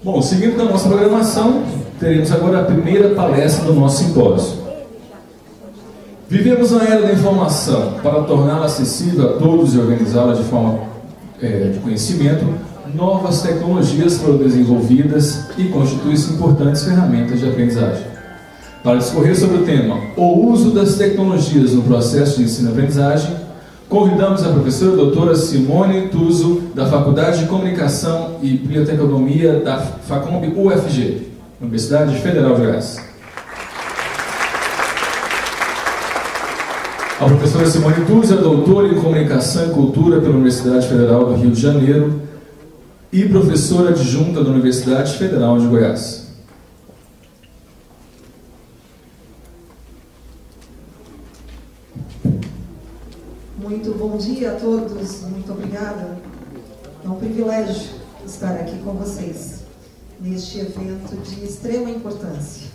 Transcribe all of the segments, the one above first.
Bom, seguindo com a nossa programação, teremos agora a primeira palestra do nosso simpósio. Vivemos na era da informação. Para torná-la acessível a todos e organizá-la de forma de conhecimento, novas tecnologias foram desenvolvidas e constituem-se importantes ferramentas de aprendizagem. Para discorrer sobre o tema O uso das tecnologias no processo de ensino-aprendizagem, convidamos a professora doutora Simone Tuso, da Faculdade de Comunicação e Biblioteconomia da Facomb UFG, Universidade Federal de Goiás. A professora Simone Tuso é doutora em Comunicação e Cultura pela Universidade Federal do Rio de Janeiro e professora adjunta da Universidade Federal de Goiás. Muito bom dia a todos, muito obrigada. É um privilégio estar aqui com vocês neste evento de extrema importância.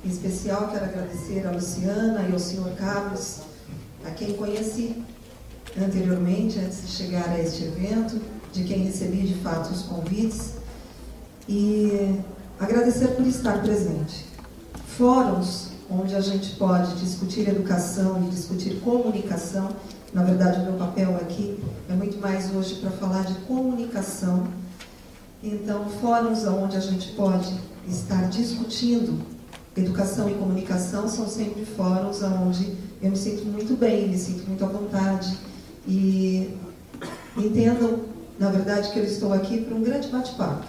Em especial, quero agradecer a Luciana e ao Sr. Carlos, a quem conheci anteriormente, antes de chegar a este evento, de quem recebi de fato os convites, e agradecer por estar presente. Fóruns onde a gente pode discutir educação e discutir comunicação. Na verdade, o meu papel aqui é muito mais hoje para falar de comunicação. Então, fóruns onde a gente pode estar discutindo educação e comunicação são sempre fóruns onde eu me sinto muito bem, me sinto muito à vontade. E entendam, na verdade, que eu estou aqui para um grande bate-papo,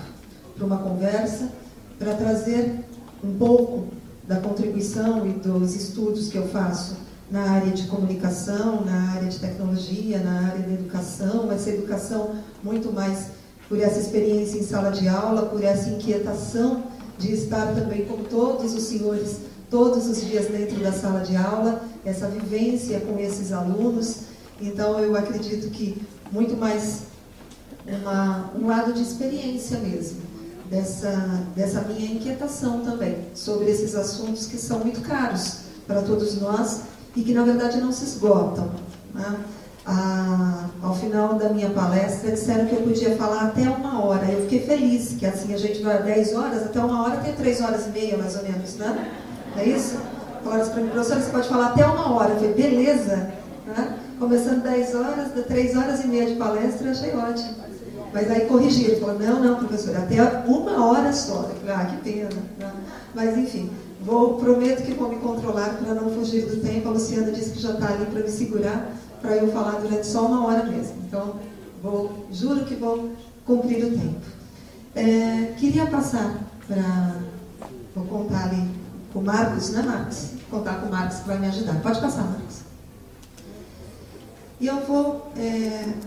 para uma conversa, para trazer um pouco da contribuição e dos estudos que eu faço na área de comunicação, na área de tecnologia, na área da educação, essa educação muito mais por essa experiência em sala de aula, por essa inquietação de estar também com todos os senhores, todos os dias dentro da sala de aula, essa vivência com esses alunos. Então, eu acredito que muito mais um lado de experiência mesmo, dessa minha inquietação também, sobre esses assuntos que são muito caros para todos nós e que, na verdade, não se esgotam, né? Ao final da minha palestra, disseram que eu podia falar até 1 hora. Eu fiquei feliz, que assim a gente vai 10 horas, até 1 hora tem 3 horas e meia, mais ou menos, né? É isso? Falaram para mim, professora, você pode falar até 1 hora. Eu falei, beleza, né? Começando 10 horas, 3 horas e meia de palestra, eu achei ótimo. Mas aí corrigiram, falaram, não, professora, até 1 hora só. Eu falei, que pena, né? Mas enfim, prometo que vou me controlar para não fugir do tempo. A Luciana disse que já está ali para me segurar, para eu falar durante só 1 hora mesmo. Então, juro que vou cumprir o tempo. Queria passar para... Vou contar ali com o Marcos, né, Marcos? Vou contar com o Marcos que vai me ajudar. Pode passar, Marcos. E eu vou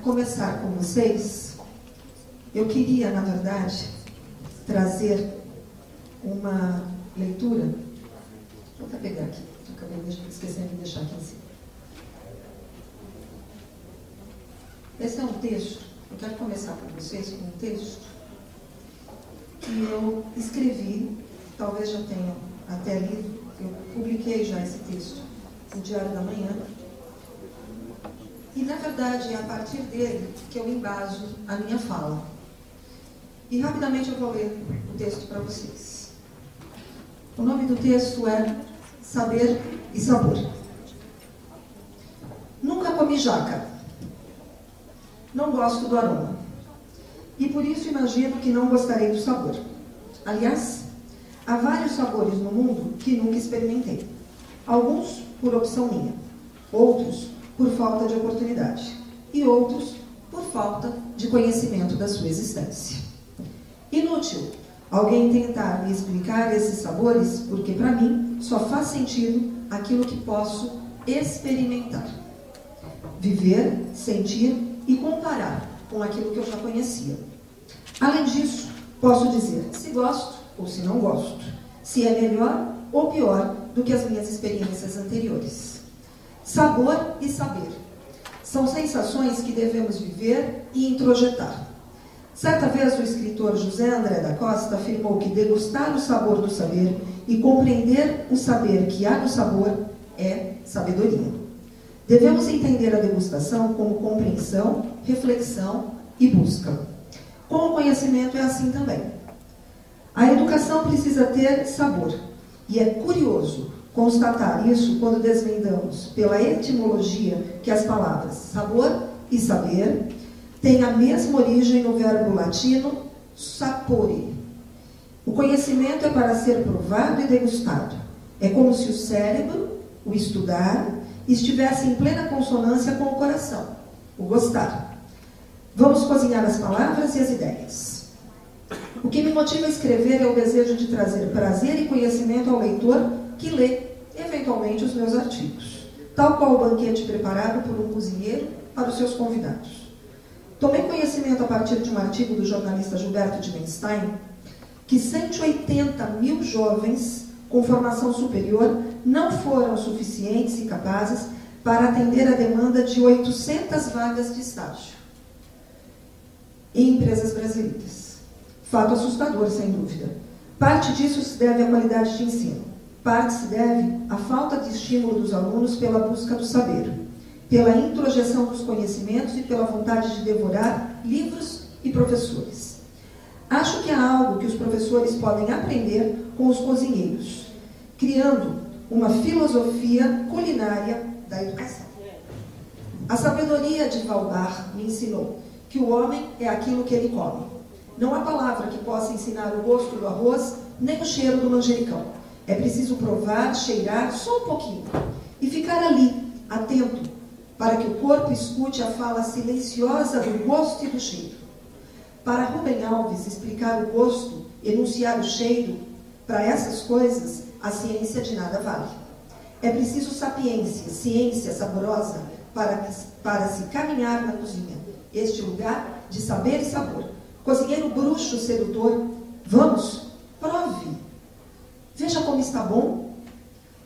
começar com vocês. Eu queria, na verdade, trazer uma leitura. Vou até pegar aqui. Acabei esquecendo de deixar aqui em cima. Esse é um texto, eu quero começar com vocês com um texto que eu escrevi, talvez já tenham até lido, eu publiquei já esse texto no Diário da Manhã. E, na verdade, é a partir dele que eu embaso a minha fala. E, rapidamente, eu vou ler o texto para vocês. O nome do texto é Saber e Sabor. Nunca comi jaca. Não gosto do aroma. E por isso imagino que não gostarei do sabor. Aliás, há vários sabores no mundo que nunca experimentei. Alguns por opção minha. Outros por falta de oportunidade. E outros por falta de conhecimento da sua existência. Inútil alguém tentar me explicar esses sabores, porque para mim só faz sentido aquilo que posso experimentar. Viver, sentir e comparar com aquilo que eu já conhecia. Além disso, posso dizer se gosto ou se não gosto, se é melhor ou pior do que as minhas experiências anteriores. Sabor e saber são sensações que devemos viver e introjetar. Certa vez o escritor José André da Costa afirmou que degustar o sabor do saber e compreender o saber que há no sabor é sabedoria. Devemos entender a degustação como compreensão, reflexão e busca. Com o conhecimento é assim também. A educação precisa ter sabor. E é curioso constatar isso quando desvendamos pela etimologia que as palavras sabor e saber têm a mesma origem no verbo latino sapore. O conhecimento é para ser provado e degustado. É como se o cérebro, o estudar, estivesse em plena consonância com o coração, o gostar. Vamos cozinhar as palavras e as ideias. O que me motiva a escrever é o desejo de trazer prazer e conhecimento ao leitor que lê, eventualmente, os meus artigos, tal qual o banquete preparado por um cozinheiro para os seus convidados. Tomei conhecimento a partir de um artigo do jornalista Gilberto Dimenstein que 180 mil jovens com formação superior não foram suficientes e capazes para atender a demanda de 800 vagas de estágio em empresas brasileiras. Fato assustador, sem dúvida. Parte disso se deve à qualidade de ensino. Parte se deve à falta de estímulo dos alunos pela busca do saber, pela introjeção dos conhecimentos e pela vontade de devorar livros e professores. Acho que há algo que os professores podem aprender com os cozinheiros, criando uma filosofia culinária da educação. A sabedoria de Valbar me ensinou que o homem é aquilo que ele come. Não há palavra que possa ensinar o gosto do arroz, nem o cheiro do manjericão. É preciso provar, cheirar só um pouquinho e ficar ali, atento, para que o corpo escute a fala silenciosa do gosto e do cheiro. Para Rubem Alves, explicar o gosto, enunciar o cheiro, para essas coisas, a ciência de nada vale. É preciso sapiência, ciência saborosa, para se caminhar na cozinha, este lugar de saber e sabor. Cozinheiro bruxo sedutor, vamos, prove. Veja como está bom.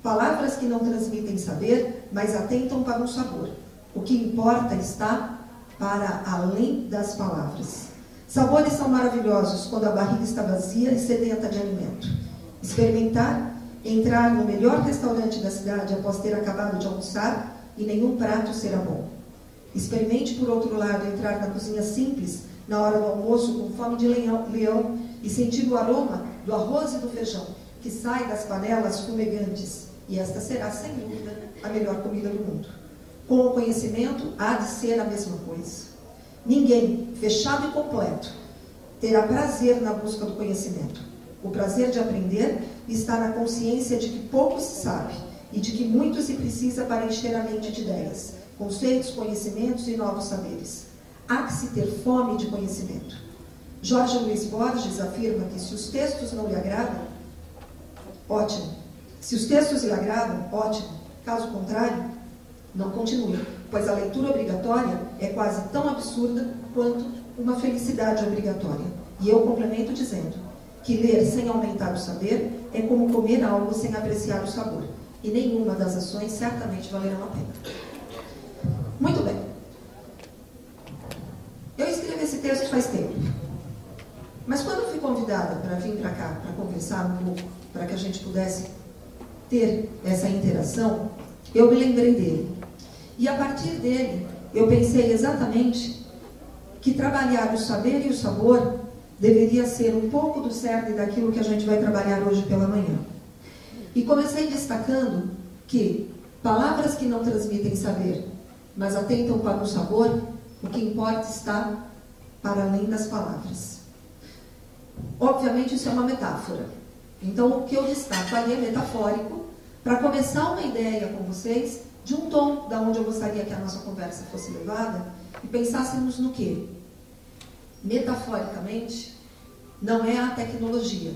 Palavras que não transmitem saber, mas atentam para um sabor. O que importa está para além das palavras. Sabores são maravilhosos quando a barriga está vazia e sedenta de alimento. Experimentar, entrar no melhor restaurante da cidade após ter acabado de almoçar e nenhum prato será bom. Experimente, por outro lado, entrar na cozinha simples, na hora do almoço, com fome de leão e sentir o aroma do arroz e do feijão, que sai das panelas fumegantes. E esta será, sem dúvida, a melhor comida do mundo. Com o conhecimento, há de ser a mesma coisa. Ninguém, fechado e completo, terá prazer na busca do conhecimento. O prazer de aprender está na consciência de que pouco se sabe e de que muito se precisa para encher a mente de ideias, conceitos, conhecimentos e novos saberes. Há que se ter fome de conhecimento. Jorge Luiz Borges afirma que se os textos não lhe agradam, ótimo. Se os textos lhe agradam, ótimo. Caso contrário, não continue, pois a leitura obrigatória é quase tão absurda quanto uma felicidade obrigatória. E eu complemento dizendo que ler sem aumentar o saber é como comer algo sem apreciar o sabor. E nenhuma das ações certamente valerão a pena. Muito bem. Eu escrevi esse texto faz tempo. Mas quando eu fui convidada para vir para cá, para conversar um pouco, para que a gente pudesse ter essa interação, eu me lembrei dele. E a partir dele, eu pensei exatamente que trabalhar o saber e o sabor deveria ser um pouco do cerne daquilo que a gente vai trabalhar hoje pela manhã. E comecei destacando que palavras que não transmitem saber, mas atentam para o sabor, o que importa está para além das palavras. Obviamente isso é uma metáfora. Então o que eu destaco ali é metafórico, para começar uma ideia com vocês de um tom da onde eu gostaria que a nossa conversa fosse levada e pensássemos no quê? Metaforicamente, não é a tecnologia.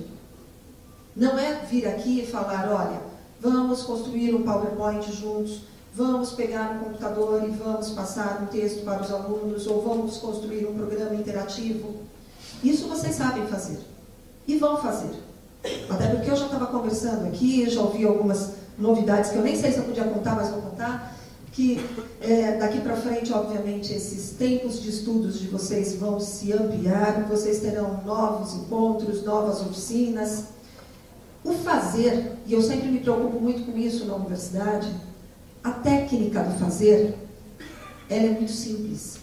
Não é vir aqui e falar, olha, vamos construir um PowerPoint juntos, vamos pegar um computador e vamos passar um texto para os alunos, ou vamos construir um programa interativo. Isso vocês sabem fazer. E vão fazer. Até porque eu já estava conversando aqui, já ouvi algumas novidades que eu nem sei se eu podia contar, mas vou contar, que daqui para frente, obviamente, esses tempos de estudos de vocês vão se ampliar, vocês terão novos encontros, novas oficinas. O fazer, e eu sempre me preocupo muito com isso na universidade, a técnica do fazer, ela é muito simples.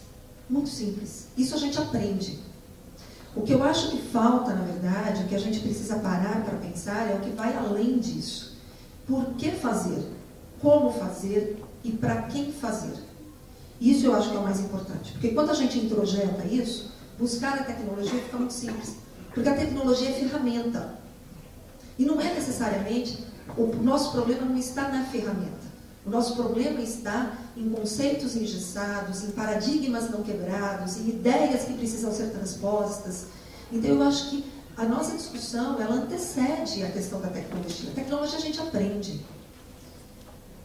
Muito simples. Isso a gente aprende. O que eu acho que falta, na verdade, o que a gente precisa parar para pensar é o que vai além disso. Por que fazer? Como fazer? E para quem fazer? Isso eu acho que é o mais importante. Porque quando a gente introjeta isso, buscar a tecnologia fica muito simples. Porque a tecnologia é ferramenta. E não é necessariamente, o nosso problema não está na ferramenta. O nosso problema está em conceitos engessados, em paradigmas não quebrados, em ideias que precisam ser transpostas. Então eu acho que a nossa discussão, ela antecede a questão da tecnologia. A tecnologia a gente aprende.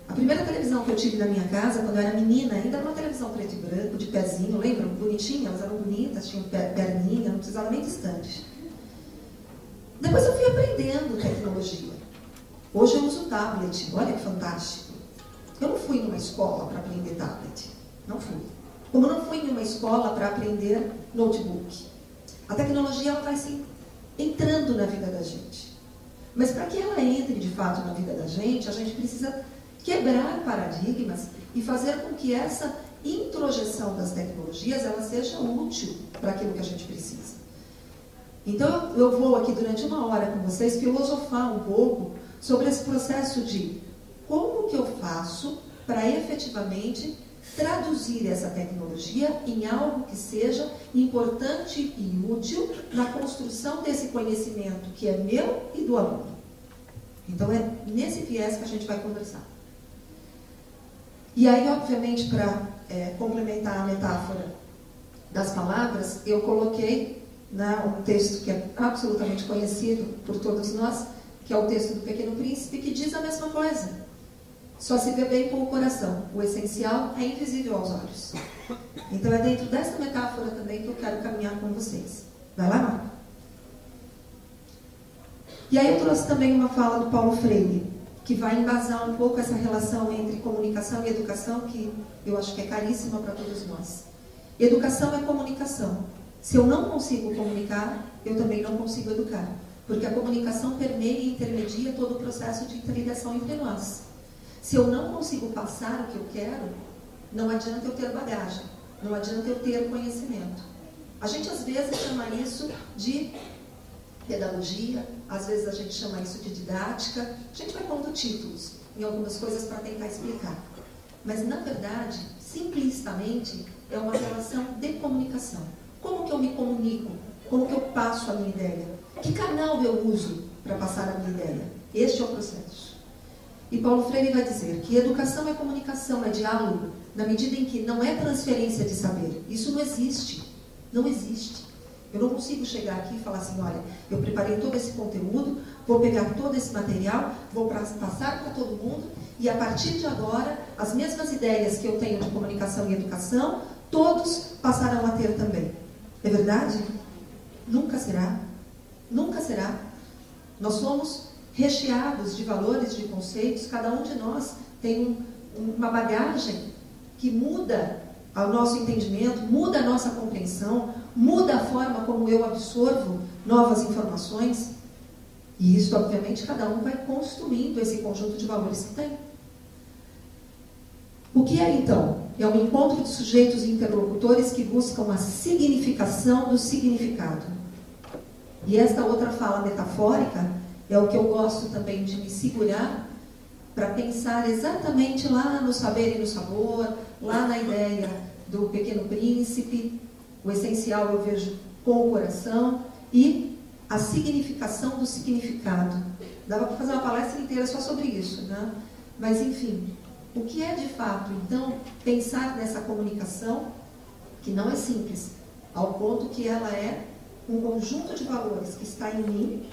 A primeira televisão que eu tive na minha casa, quando eu era menina, ainda era uma televisão preto e branco, de pezinho, lembram? Bonitinha, elas eram bonitas, tinham perninha, não precisava nem de estante. Depois eu fui aprendendo tecnologia. Hoje eu uso tablet, olha que fantástico. Eu não fui numa escola para aprender tablet, não fui. Como eu não fui numa escola para aprender notebook. A tecnologia ela vai assim, entrando na vida da gente. Mas para que ela entre de fato na vida da gente, a gente precisa quebrar paradigmas e fazer com que essa introjeção das tecnologias ela seja útil para aquilo que a gente precisa. Então eu vou aqui durante uma hora com vocês filosofar um pouco sobre esse processo de como que eu faço para efetivamente traduzir essa tecnologia em algo que seja importante e útil na construção desse conhecimento que é meu e do aluno. Então é nesse viés que a gente vai conversar. E aí, obviamente, para complementar a metáfora das palavras, eu coloquei um texto que é absolutamente conhecido por todos nós, que é o texto do Pequeno Príncipe, que diz a mesma coisa. Só se vê bem com o coração. O essencial é invisível aos olhos. Então, é dentro dessa metáfora também que eu quero caminhar com vocês. Vai lá, Marco. E aí eu trouxe também uma fala do Paulo Freire, que vai embasar um pouco essa relação entre comunicação e educação, que eu acho que é caríssima para todos nós. Educação é comunicação. Se eu não consigo comunicar, eu também não consigo educar. Porque a comunicação permeia e intermedia todo o processo de interligação entre nós. Se eu não consigo passar o que eu quero, não adianta eu ter bagagem, não adianta eu ter conhecimento. A gente às vezes chama isso de pedagogia, às vezes a gente chama isso de didática, a gente vai pondo títulos em algumas coisas para tentar explicar. Mas, na verdade, simplicitamente, é uma relação de comunicação. Como que eu me comunico? Como que eu passo a minha ideia? Que canal eu uso para passar a minha ideia? Este é o processo. E Paulo Freire vai dizer que educação é comunicação, é diálogo, na medida em que não é transferência de saber. Isso não existe. Não existe. Eu não consigo chegar aqui e falar assim, olha, eu preparei todo esse conteúdo, vou pegar todo esse material, vou passar para todo mundo, e a partir de agora, as mesmas ideias que eu tenho de comunicação e educação, todos passarão a ter também. É verdade? Nunca será. Nunca será. Nós somos recheados de valores, de conceitos, cada um de nós tem uma bagagem que muda o nosso entendimento, muda a nossa compreensão, muda a forma como eu absorvo novas informações. E isso, obviamente, cada um vai construindo esse conjunto de valores que tem. O que é, então? É um encontro de sujeitos e interlocutores que buscam a significação do significado. E esta outra fala metafórica é o que eu gosto também de me segurar para pensar exatamente lá no saber e no sabor, lá na ideia do Pequeno Príncipe. O essencial eu vejo com o coração e a significação do significado. Dava para fazer uma palestra inteira só sobre isso, né? Mas, enfim, o que é de fato, então, pensar nessa comunicação, que não é simples, ao ponto que ela é um conjunto de valores que está em mim,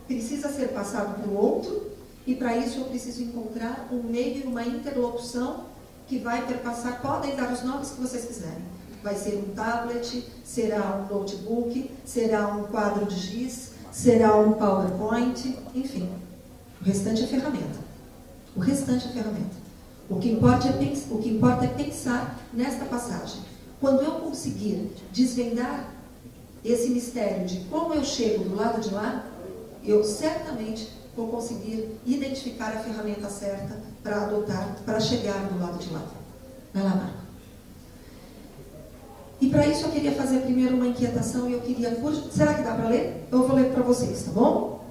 precisa ser passado para o outro, e para isso eu preciso encontrar um meio e uma interlocução que vai perpassar, podem dar os nomes que vocês quiserem. Vai ser um tablet, será um notebook, será um quadro de giz, será um PowerPoint, enfim. O restante é ferramenta. O restante é ferramenta. O que importa é pensar nesta passagem. Quando eu conseguir desvendar esse mistério de como eu chego do lado de lá, eu certamente vou conseguir identificar a ferramenta certa para adotar, para chegar do lado de lá. Vai lá, Marco. E para isso eu queria fazer primeiro uma inquietação e eu queria... Será que dá para ler? Eu vou ler para vocês, tá bom?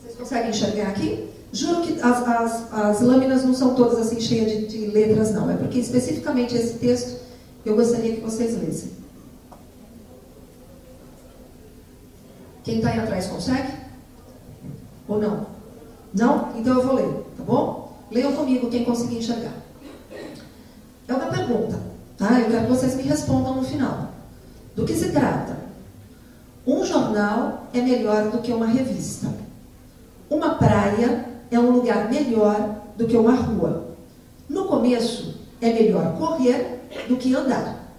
Vocês conseguem enxergar aqui? Juro que as lâminas não são todas assim cheias de letras, não. É porque especificamente esse texto eu gostaria que vocês lessem. Quem está aí atrás consegue? Ou não? Não? Então eu vou ler, tá bom? Leiam comigo quem conseguir enxergar. É uma pergunta, tá? Eu quero que vocês me respondam no final. Do que se trata? Um jornal é melhor do que uma revista. Uma praia é um lugar melhor do que uma rua. No começo, é melhor correr do que andar.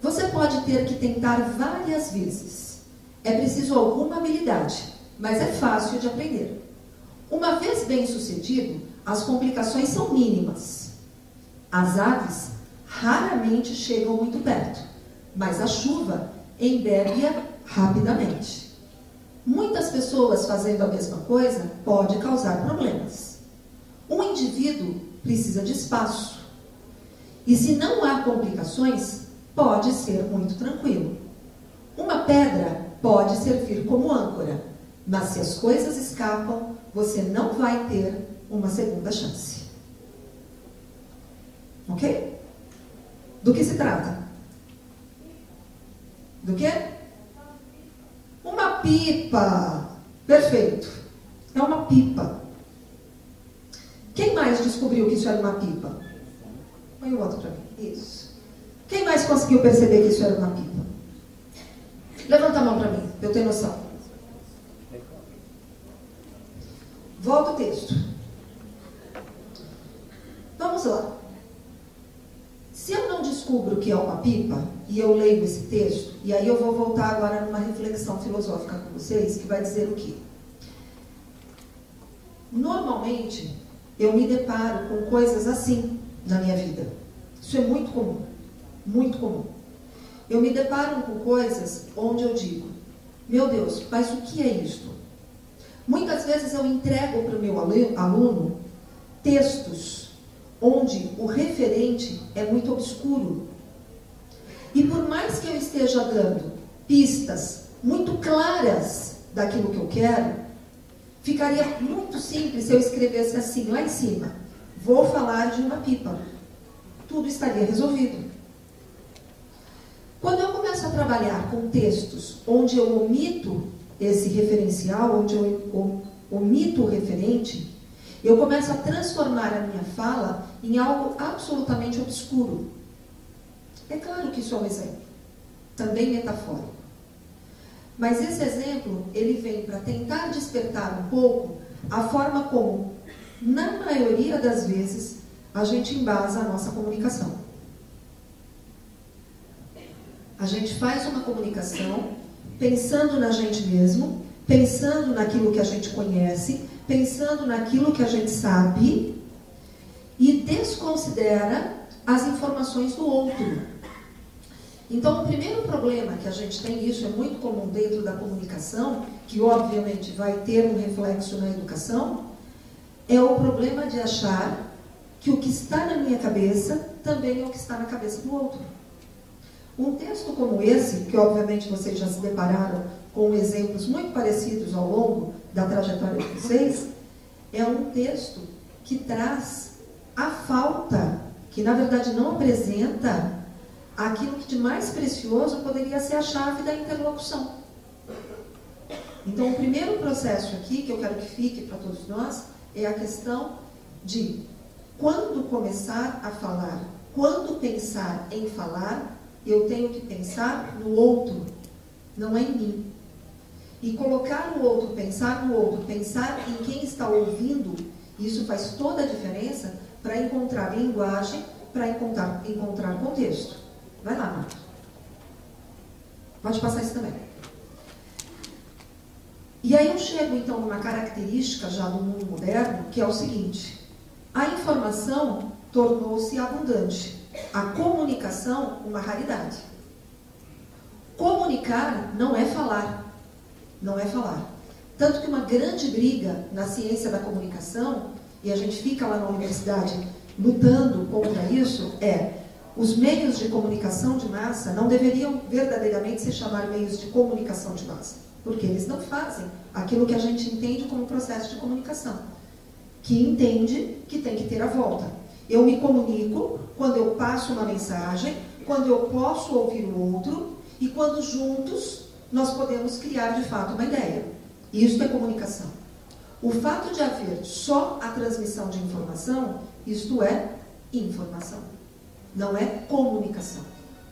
Você pode ter que tentar várias vezes. É preciso alguma habilidade, mas é fácil de aprender. Uma vez bem sucedido, as complicações são mínimas. As aves raramente chegam muito perto, mas a chuva embebe-a rapidamente. Muitas pessoas fazendo a mesma coisa pode causar problemas. Um indivíduo precisa de espaço. E se não há complicações, pode ser muito tranquilo. Uma pedra pode servir como âncora, mas se as coisas escapam, você não vai ter uma segunda chance. Ok? Do que se trata? Do quê? Uma pipa. Perfeito. É uma pipa. Quem mais descobriu que isso era uma pipa? Põe o outro para mim. Isso. Quem mais conseguiu perceber que isso era uma pipa? Levanta a mão para mim, para eu ter noção. Volta o texto. Vamos lá. Se eu não descubro que é uma pipa, e eu leio esse texto, e aí eu vou voltar agora numa reflexão filosófica com vocês, que vai dizer o quê? Normalmente, eu me deparo com coisas assim na minha vida. Isso é muito comum. Muito comum. Eu me deparo com coisas onde eu digo, meu Deus, mas o que é isto? Muitas vezes eu entrego para o meu aluno textos onde o referente é muito obscuro. E por mais que eu esteja dando pistas muito claras daquilo que eu quero, ficaria muito simples se eu escrevesse assim, lá em cima, vou falar de uma pipa. Tudo estaria resolvido. Quando eu começo a trabalhar com textos onde eu omito esse referencial, onde eu omito o referente, eu começo a transformar a minha fala em algo absolutamente obscuro. É claro que isso é um exemplo, também metafórico. Mas esse exemplo, ele vem para tentar despertar um pouco a forma como, na maioria das vezes, a gente embasa a nossa comunicação. A gente faz uma comunicação pensando na gente mesmo, pensando naquilo que a gente conhece, pensando naquilo que a gente sabe e desconsidera as informações do outro. Então, o primeiro problema que a gente tem, isso é muito comum dentro da comunicação, que obviamente vai ter um reflexo na educação, é o problema de achar que o que está na minha cabeça também é o que está na cabeça do outro. Um texto como esse, que obviamente vocês já se depararam com exemplos muito parecidos ao longo da trajetória de vocês, é um texto que traz a falta, que na verdade não apresenta aquilo que de mais precioso poderia ser a chave da interlocução. Então, o primeiro processo aqui, que eu quero que fique para todos nós, é a questão de quando começar a falar, quando pensar em falar, eu tenho que pensar no outro, não é em mim. E colocar no outro, pensar no outro, pensar em quem está ouvindo, isso faz toda a diferença para encontrar linguagem, para encontrar contexto. Vai lá, Marta. Pode passar isso também. E aí eu chego, então, numa característica já do mundo moderno, que é o seguinte: a informação tornou-se abundante. A comunicação, uma raridade. Comunicar não é falar. Não é falar. Tanto que uma grande briga na ciência da comunicação, e a gente fica lá na universidade lutando contra isso, é os meios de comunicação de massa não deveriam verdadeiramente se chamar meios de comunicação de massa, porque eles não fazem aquilo que a gente entende como processo de comunicação, que entende que tem que ter a volta. Eu me comunico quando eu passo uma mensagem, quando eu posso ouvir o outro e quando juntos nós podemos criar de fato uma ideia. Isso é comunicação. O fato de haver só a transmissão de informação, isto é informação. Não é comunicação.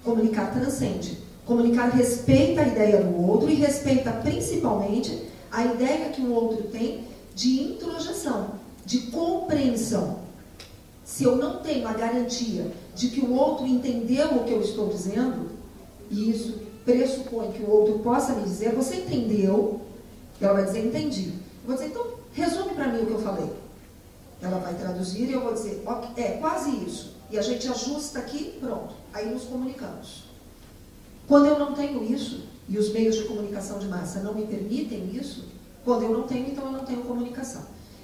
Comunicar transcende. Comunicar respeita a ideia do outro e respeita principalmente a ideia que o outro tem de introjeção, de compreensão. Se eu não tenho a garantia de que o outro entendeu o que eu estou dizendo, e isso pressupõe que o outro possa me dizer, você entendeu? Ela vai dizer, entendi. Eu vou dizer, então, resume para mim o que eu falei. Ela vai traduzir e eu vou dizer, é quase isso. E a gente ajusta aqui, pronto. Aí nos comunicamos. Quando eu não tenho isso, e os meios de comunicação de massa não me permitem isso, quando eu não tenho, então eu não tenho comunicação.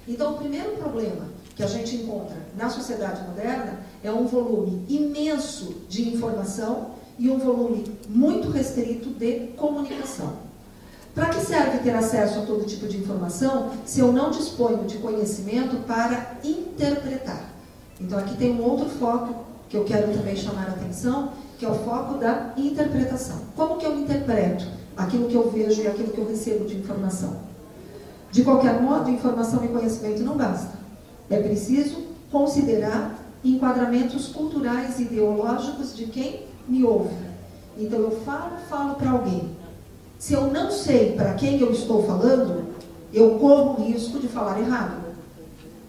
Então, o primeiro problema que a gente encontra na sociedade moderna é um volume imenso de informação e um volume muito restrito de comunicação. Para que serve ter acesso a todo tipo de informação se eu não disponho de conhecimento para interpretar? Então, aqui tem um outro foco que eu quero também chamar a atenção, que é o foco da interpretação. Como que eu interpreto aquilo que eu vejo e aquilo que eu recebo de informação? De qualquer modo, informação e conhecimento não basta. É preciso considerar enquadramentos culturais e ideológicos de quem me ouve. Então, eu falo para alguém. Se eu não sei para quem eu estou falando, eu corro o risco de falar errado.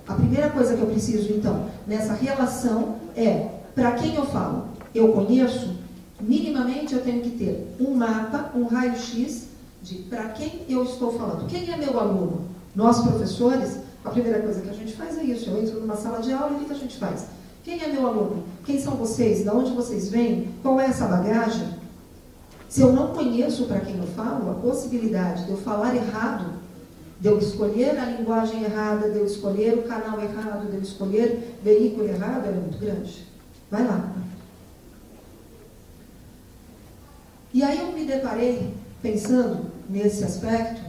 A primeira coisa que eu preciso, então, nessa relação é, para quem eu falo? Eu conheço? Minimamente eu tenho que ter um mapa, um raio-x de para quem eu estou falando. Quem é meu aluno? Nós, professores, a primeira coisa que a gente faz é isso. Eu entro numa sala de aula e o que a gente faz? Quem é meu aluno? Quem são vocês? De onde vocês vêm? Qual é essa bagagem? Se eu não conheço para quem eu falo, a possibilidade de eu falar errado, de eu escolher a linguagem errada, de eu escolher o canal errado, de eu escolher o veículo errado, é muito grande. Vai lá. E aí eu me deparei, pensando nesse aspecto,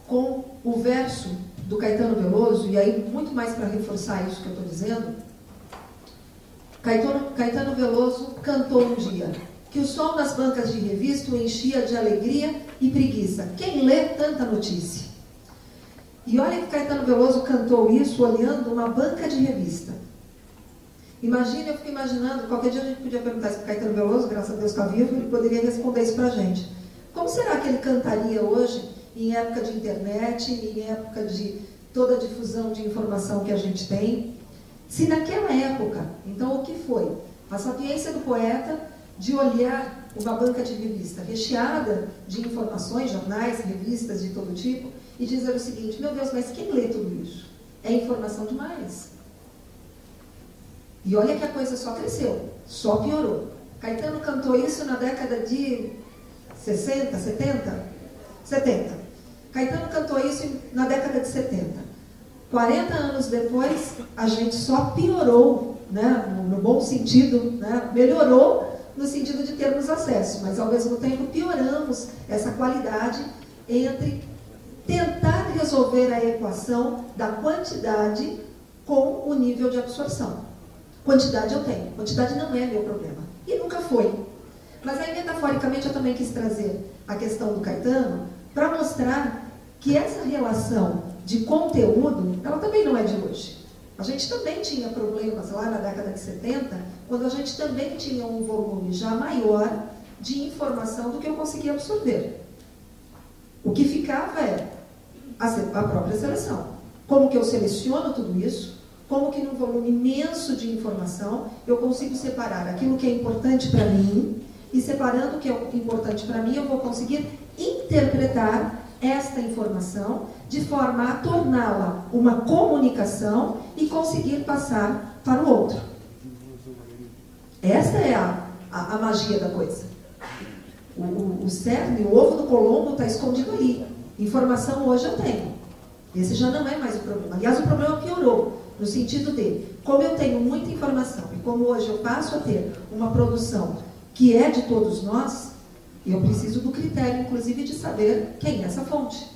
com o verso do Caetano Veloso, e aí muito mais para reforçar isso que eu estou dizendo. Caetano Veloso cantou um dia que o sol das bancas de revista o enchia de alegria e preguiça. Quem lê tanta notícia? E olha que Caetano Veloso cantou isso olhando uma banca de revista. Imagina, eu fico imaginando, qualquer dia a gente podia perguntar isso para Caetano Veloso, graças a Deus está vivo, ele poderia responder isso para a gente. Como será que ele cantaria hoje, em época de internet, em época de toda a difusão de informação que a gente tem? Se naquela época, então o que foi? A sapiência do poeta de olhar uma banca de revista recheada de informações, jornais, revistas de todo tipo, e dizer o seguinte, meu Deus, mas quem lê tudo isso? É informação demais. E olha que a coisa só cresceu, só piorou. Caetano cantou isso na década de 60, 70? 70. Caetano cantou isso na década de 70. 40 anos depois, a gente só piorou, né, no bom sentido, né, melhorou no sentido de termos acesso, mas ao mesmo tempo pioramos essa qualidade entre tentar resolver a equação da quantidade com o nível de absorção. Quantidade eu tenho, quantidade não é meu problema, e nunca foi. Mas aí, metaforicamente, eu também quis trazer a questão do Caetano para mostrar que essa relação de conteúdo, ela também não é de hoje. A gente também tinha problemas lá na década de 70, quando a gente também tinha um volume já maior de informação do que eu conseguia absorver. O que ficava é a própria seleção. Como que eu seleciono tudo isso? Como que num volume imenso de informação eu consigo separar aquilo que é importante para mim, e separando o que é importante para mim, eu vou conseguir interpretar esta informação de forma a torná-la uma comunicação e conseguir passar para o outro. Esta é a magia da coisa. O cerne, o ovo do Colombo está escondido ali. Informação hoje eu tenho. Esse já não é mais o problema. Aliás, o problema piorou, no sentido de Como eu tenho muita informação e como hoje eu passo a ter uma produção que é de todos nós, eu preciso do critério, inclusive, de saber quem é essa fonte.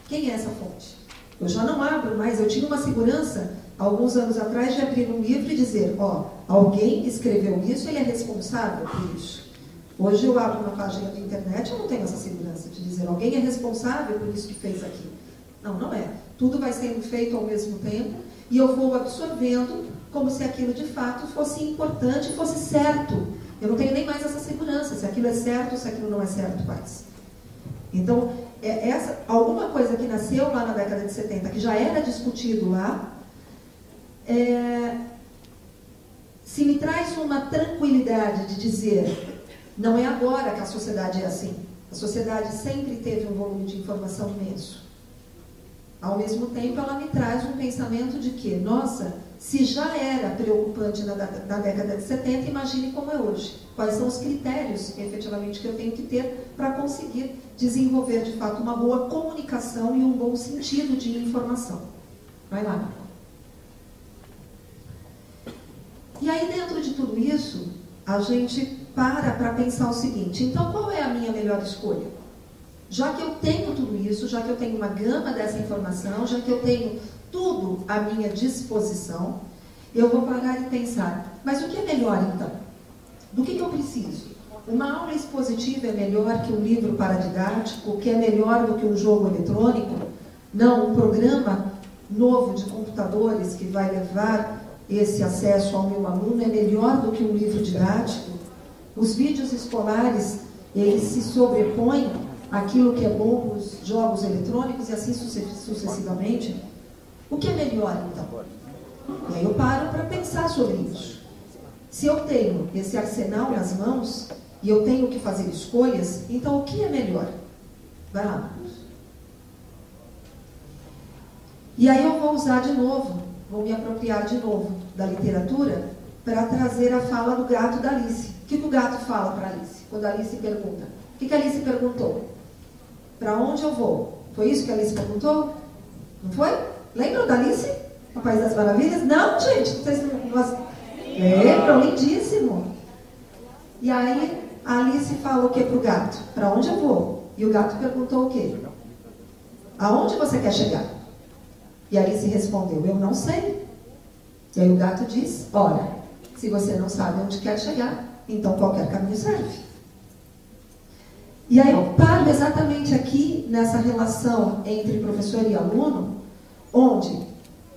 Quem é essa fonte? Eu já não abro mais, eu tinha uma segurança, alguns anos atrás, de abrir um livro e dizer, ó, alguém escreveu isso, ele é responsável por isso. Hoje eu abro uma página da internet, eu não tenho essa segurança de dizer, alguém é responsável por isso que fez aqui. Não, não é. Tudo vai sendo feito ao mesmo tempo e eu vou absorvendo como se aquilo de fato fosse importante, fosse certo. Eu não tenho nem mais essa segurança, se aquilo é certo, se aquilo não é certo, faz. Então, alguma coisa que nasceu lá na década de 70, que já era discutido lá, se me traz uma tranquilidade de dizer, não é agora que a sociedade é assim. A sociedade sempre teve um volume de informação imenso. Ao mesmo tempo, ela me traz um pensamento de que, nossa, se já era preocupante na década de 70, imagine como é hoje. Quais são os critérios, efetivamente, que eu tenho que ter para conseguir desenvolver, de fato, uma boa comunicação e um bom sentido de informação. Vai lá. E aí, dentro de tudo isso, a gente para pensar o seguinte, então qual é a minha melhor escolha? Já que eu tenho tudo isso, já que eu tenho uma gama dessa informação, já que eu tenho tudo à minha disposição, eu vou parar e pensar, mas o que é melhor então? Do que eu preciso? Uma aula expositiva é melhor que um livro paradidático, que é melhor do que um jogo eletrônico? Não, um programa novo de computadores que vai levar esse acesso ao meu aluno é melhor do que um livro didático? Os vídeos escolares, eles se sobrepõem àquilo que é bom nos jogos eletrônicos e assim sucessivamente. O que é melhor, então? E aí eu paro para pensar sobre isso. Se eu tenho esse arsenal nas mãos e eu tenho que fazer escolhas, então o que é melhor? Vai lá. E aí eu vou usar de novo, vou me apropriar de novo da literatura para trazer a fala do gato da Alice. O que o gato fala para Alice, quando a Alice pergunta? O que a Alice perguntou? Para onde eu vou? Foi isso que a Alice perguntou? Não foi? Lembram da Alice? O País das Maravilhas? Não, gente, vocês não... Lembram? Lindíssimo. E aí a Alice fala o que para o gato? Para onde eu vou? E o gato perguntou o quê? Aonde você quer chegar? E a Alice respondeu, eu não sei. E aí o gato diz, olha, se você não sabe onde quer chegar, então qualquer caminho serve. E aí eu paro exatamente aqui nessa relação entre professor e aluno, onde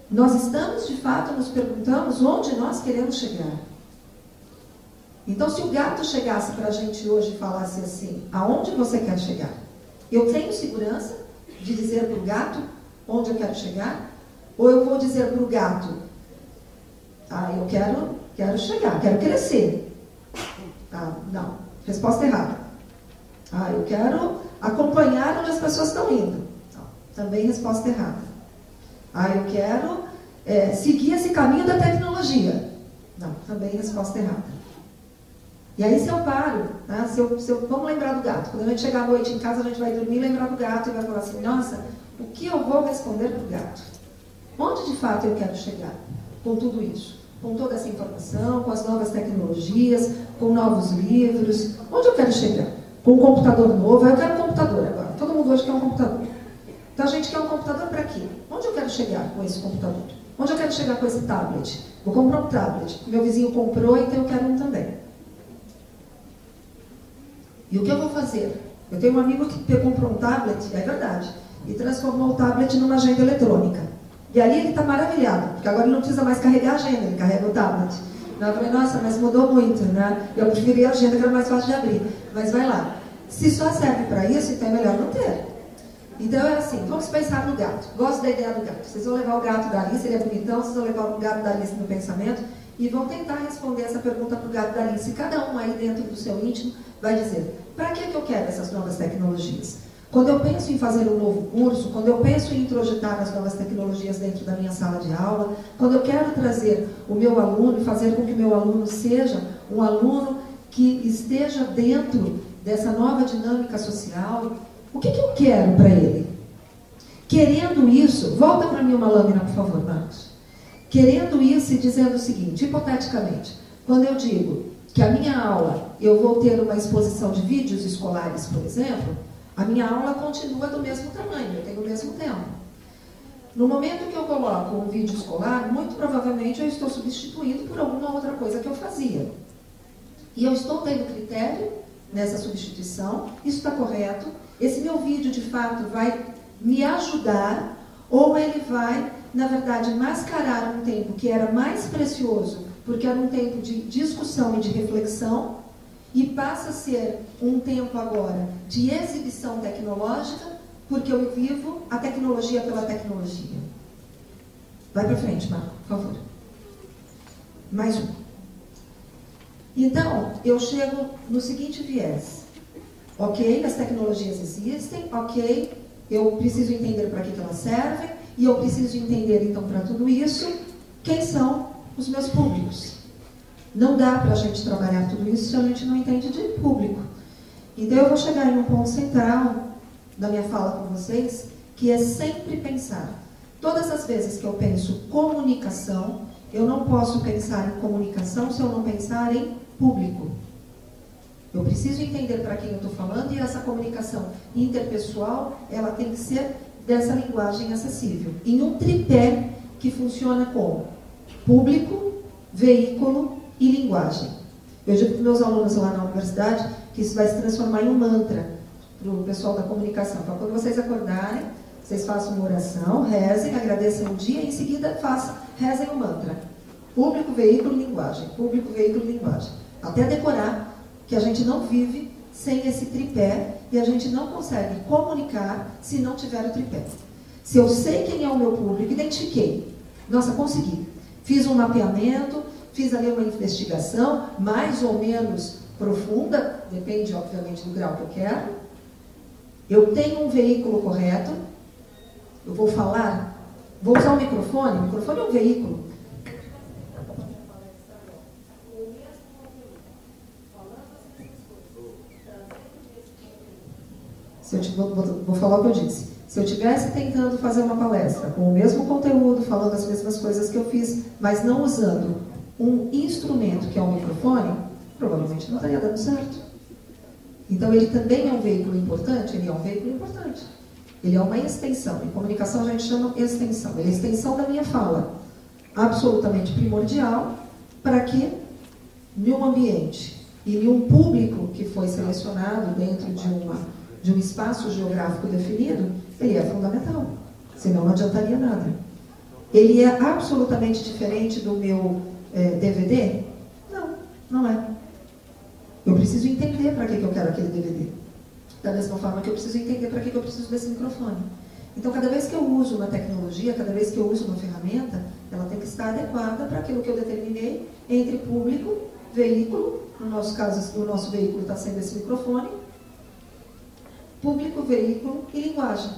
nós estamos, de fato, nos perguntamos onde nós queremos chegar. Então, se o gato chegasse para a gente hoje e falasse assim, aonde você quer chegar? Eu tenho segurança de dizer para o gato onde eu quero chegar? Ou eu vou dizer para o gato, eu quero chegar, quero crescer. Não, resposta errada. Eu quero acompanhar onde as pessoas estão indo. Não, também resposta errada. Eu quero seguir esse caminho da tecnologia. Não, também resposta errada. E aí se eu paro, né, vamos lembrar do gato. Quando a gente chegar à noite em casa, a gente vai dormir, lembrar do gato e vai falar assim, nossa, o que eu vou responder para o gato? Onde de fato eu quero chegar com tudo isso? Com toda essa informação, com as novas tecnologias, com novos livros. Onde eu quero chegar? Com um computador novo. Eu quero um computador agora. Todo mundo hoje quer um computador. Então a gente quer um computador para quê? Onde eu quero chegar com esse computador? Onde eu quero chegar com esse tablet? Vou comprar um tablet. Meu vizinho comprou, então eu quero um também. E o que eu vou fazer? Eu tenho um amigo que comprou um tablet, é verdade, e transformou o tablet numa agenda eletrônica. E ali ele está maravilhado, porque agora ele não precisa mais carregar a agenda, ele carrega o tablet. Eu falei, nossa, mas mudou muito, né? Eu preferia a agenda, que era mais fácil de abrir. Mas vai lá. Se só serve para isso, então é melhor não ter. Então é assim, vamos pensar no gato. Gosto da ideia do gato. Vocês vão levar o gato da Alice, ele é bonitão, vocês vão levar o gato da Alice no pensamento e vão tentar responder essa pergunta para o gato da Alice. Cada um aí dentro do seu íntimo vai dizer, para que eu quero essas novas tecnologias? Quando eu penso em fazer um novo curso, quando eu penso em introjetar as novas tecnologias dentro da minha sala de aula, quando eu quero trazer o meu aluno e fazer com que o meu aluno seja um aluno que esteja dentro dessa nova dinâmica social, o que eu quero para ele? Querendo isso, volta para mim uma lâmina, por favor, Marcos. querendo isso e dizendo o seguinte, hipoteticamente, quando eu digo que a minha aula, eu vou ter uma exposição de vídeos escolares, por exemplo, a minha aula continua do mesmo tamanho, eu tenho o mesmo tempo. No momento que eu coloco um vídeo escolar, muito provavelmente eu estou substituindo por alguma outra coisa que eu fazia. E eu estou tendo critério nessa substituição, isso está correto, esse meu vídeo de fato vai me ajudar, ou ele vai, na verdade, mascarar um tempo que era mais precioso, porque era um tempo de discussão e de reflexão, e passa a ser um tempo agora de exibição tecnológica, porque eu vivo a tecnologia pela tecnologia. Vai para frente, Marco, por favor. Mais um. Então, eu chego no seguinte viés. Ok, as tecnologias existem, ok, eu preciso entender para que elas servem, e eu preciso entender, então, para tudo isso, quem são os meus públicos. Não dá para a gente trabalhar tudo isso se a gente não entende de público. Então, eu vou chegar em um ponto central da minha fala com vocês, que é sempre pensar. Todas as vezes que eu penso comunicação, eu não posso pensar em comunicação se eu não pensar em público. Eu preciso entender para quem eu estou falando, e essa comunicação interpessoal, ela tem que ser dessa linguagem acessível. Em um tripé que funciona como público, veículo e linguagem. Eu digo para os meus alunos lá na universidade que isso vai se transformar em um mantra para o pessoal da comunicação. Então, quando vocês acordarem, vocês façam uma oração, rezem, agradeçam o dia, e em seguida rezem o mantra. Público, veículo, linguagem. Público, veículo, linguagem. Até decorar que a gente não vive sem esse tripé, e a gente não consegue comunicar se não tiver o tripé. Se eu sei quem é o meu público, identifiquei. Nossa, consegui. Fiz um mapeamento, fiz ali uma investigação, mais ou menos profunda, depende, obviamente, do grau que eu quero. Eu tenho um veículo correto, eu vou falar, vou usar o microfone é um veículo. Vou falar o que eu disse. Se eu estivesse tentando fazer uma palestra com o mesmo conteúdo, falando as mesmas coisas que eu fiz, mas não usando um instrumento que é o microfone, provavelmente não estaria dando certo. Então, ele também é um veículo importante? Ele é um veículo importante. Ele é uma extensão. Em comunicação, a gente chama extensão. Ele é a extensão da minha fala. Absolutamente primordial para que, em um ambiente e em um público que foi selecionado dentro de um espaço geográfico definido, ele é fundamental. Senão, não adiantaria nada. Ele é absolutamente diferente do meu DVD? Não, não é. Eu preciso entender para que eu quero aquele DVD. Da mesma forma que eu preciso entender para que eu preciso desse microfone. Então, cada vez que eu uso uma tecnologia, cada vez que eu uso uma ferramenta, ela tem que estar adequada para aquilo que eu determinei entre público, veículo, no nosso caso, o nosso veículo está sendo esse microfone, público, veículo e linguagem.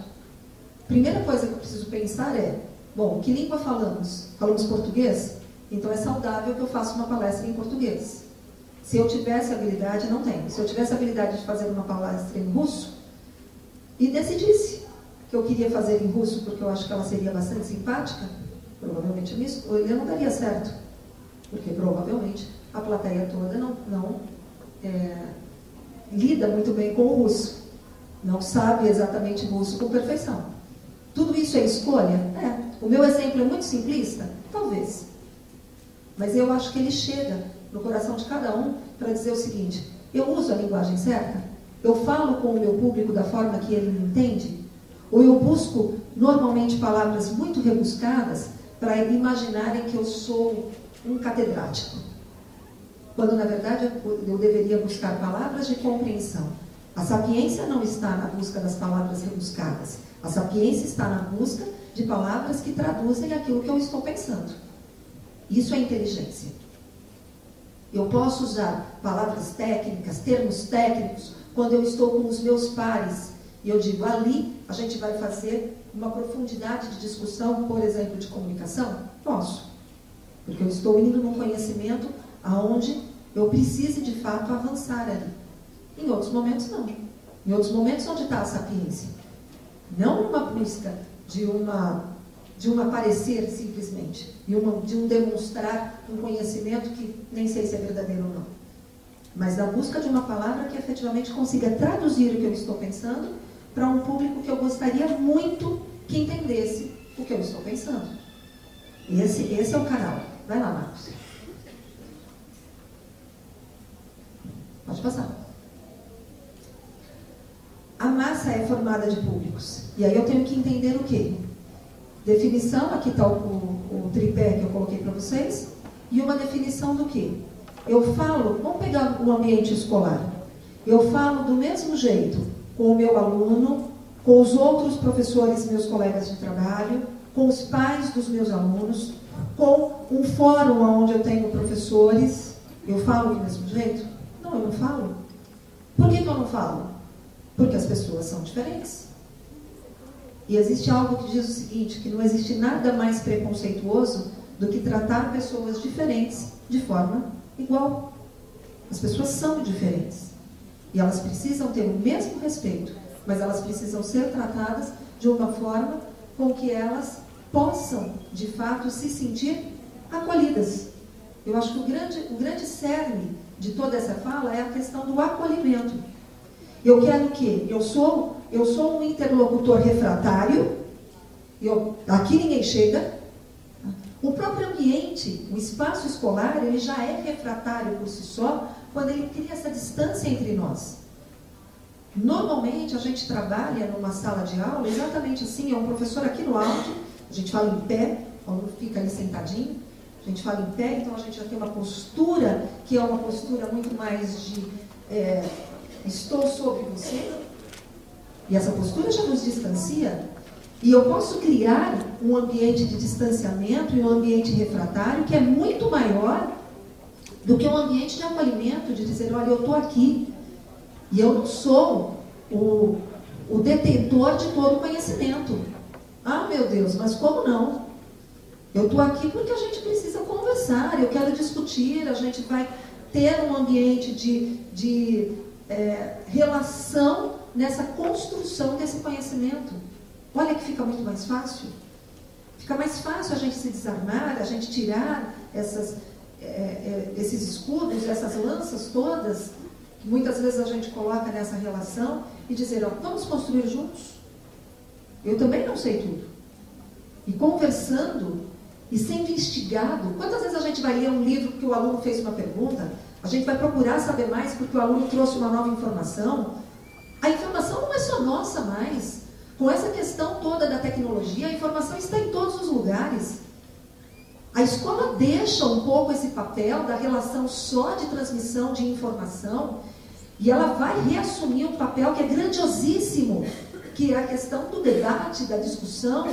Primeira coisa que eu preciso pensar é, bom, que língua falamos? Falamos português? Então é saudável que eu faça uma palestra em português. Se eu tivesse habilidade, não tenho. Se eu tivesse habilidade de fazer uma palestra em russo, e decidisse que eu queria fazer em russo porque eu acho que ela seria bastante simpática, provavelmente a minha escolha não daria certo. Porque provavelmente a plateia toda não lida muito bem com o russo. Não sabe exatamente russo com perfeição. Tudo isso é escolha? É. O meu exemplo é muito simplista? Talvez. Mas eu acho que ele chega no coração de cada um para dizer o seguinte: eu uso a linguagem certa? Eu falo com o meu público da forma que ele me entende? Ou eu busco normalmente palavras muito rebuscadas para imaginarem que eu sou um catedrático? Quando na verdade eu deveria buscar palavras de compreensão. A sapiência não está na busca das palavras rebuscadas. A sapiência está na busca de palavras que traduzem aquilo que eu estou pensando. Isso é inteligência. Eu posso usar palavras técnicas, termos técnicos, quando eu estou com os meus pares. E eu digo, ali a gente vai fazer uma profundidade de discussão, por exemplo, de comunicação? Posso. Porque eu estou indo num conhecimento aonde eu precise, de fato, avançar ali. Em outros momentos, não. Em outros momentos, onde está a sapiência? Não uma busca de uma de um aparecer simplesmente, de um demonstrar um conhecimento que nem sei se é verdadeiro ou não. Mas na busca de uma palavra que efetivamente consiga traduzir o que eu estou pensando para um público que eu gostaria muito que entendesse o que eu estou pensando. Esse é o canal. Vai lá, Marcos. Pode passar. A massa é formada de públicos. E aí eu tenho que entender o quê? Definição, aqui está o tripé que eu coloquei para vocês, e uma definição do quê? Eu falo, vamos pegar o ambiente escolar. Eu falo do mesmo jeito com o meu aluno, com os outros professores, meus colegas de trabalho, com os pais dos meus alunos, com um fórum onde eu tenho professores. Eu falo do mesmo jeito? Não, eu não falo. Por que eu não falo? Porque as pessoas são diferentes. E existe algo que diz o seguinte, que não existe nada mais preconceituoso do que tratar pessoas diferentes de forma igual. As pessoas são diferentes. E elas precisam ter o mesmo respeito, mas elas precisam ser tratadas de uma forma com que elas possam, de fato, se sentir acolhidas. Eu acho que o grande cerne de toda essa fala é a questão do acolhimento. Eu quero que eu sou um interlocutor refratário, aqui ninguém chega. O próprio ambiente, o espaço escolar, ele já é refratário por si só, quando ele cria essa distância entre nós. Normalmente a gente trabalha numa sala de aula exatamente assim, é um professor aqui no alto, a gente fala em pé, o aluno fica ali sentadinho, a gente fala em pé, então a gente já tem uma postura, que é uma postura muito mais de estou sobre você, e essa postura já nos distancia, e eu posso criar um ambiente de distanciamento e um ambiente refratário que é muito maior do que um ambiente de acolhimento, de dizer, olha, eu estou aqui, e eu não sou o detentor de todo o conhecimento. Ah, meu Deus, mas como não? Eu estou aqui porque a gente precisa conversar, eu quero discutir, a gente vai ter um ambiente de relação nessa construção desse conhecimento. Olha que fica muito mais fácil. Fica mais fácil a gente se desarmar, a gente tirar esses escudos, essas lanças todas, que muitas vezes a gente coloca nessa relação, e dizer, ó, vamos construir juntos. Eu também não sei tudo. E conversando, e sendo instigado, quantas vezes a gente vai ler um livro porque o aluno fez uma pergunta, a gente vai procurar saber mais porque o aluno trouxe uma nova informação. A informação não é só nossa mais. Com essa questão toda da tecnologia, a informação está em todos os lugares. A escola deixa um pouco esse papel da relação só de transmissão de informação e ela vai reassumir um papel que é grandiosíssimo, que é a questão do debate, da discussão.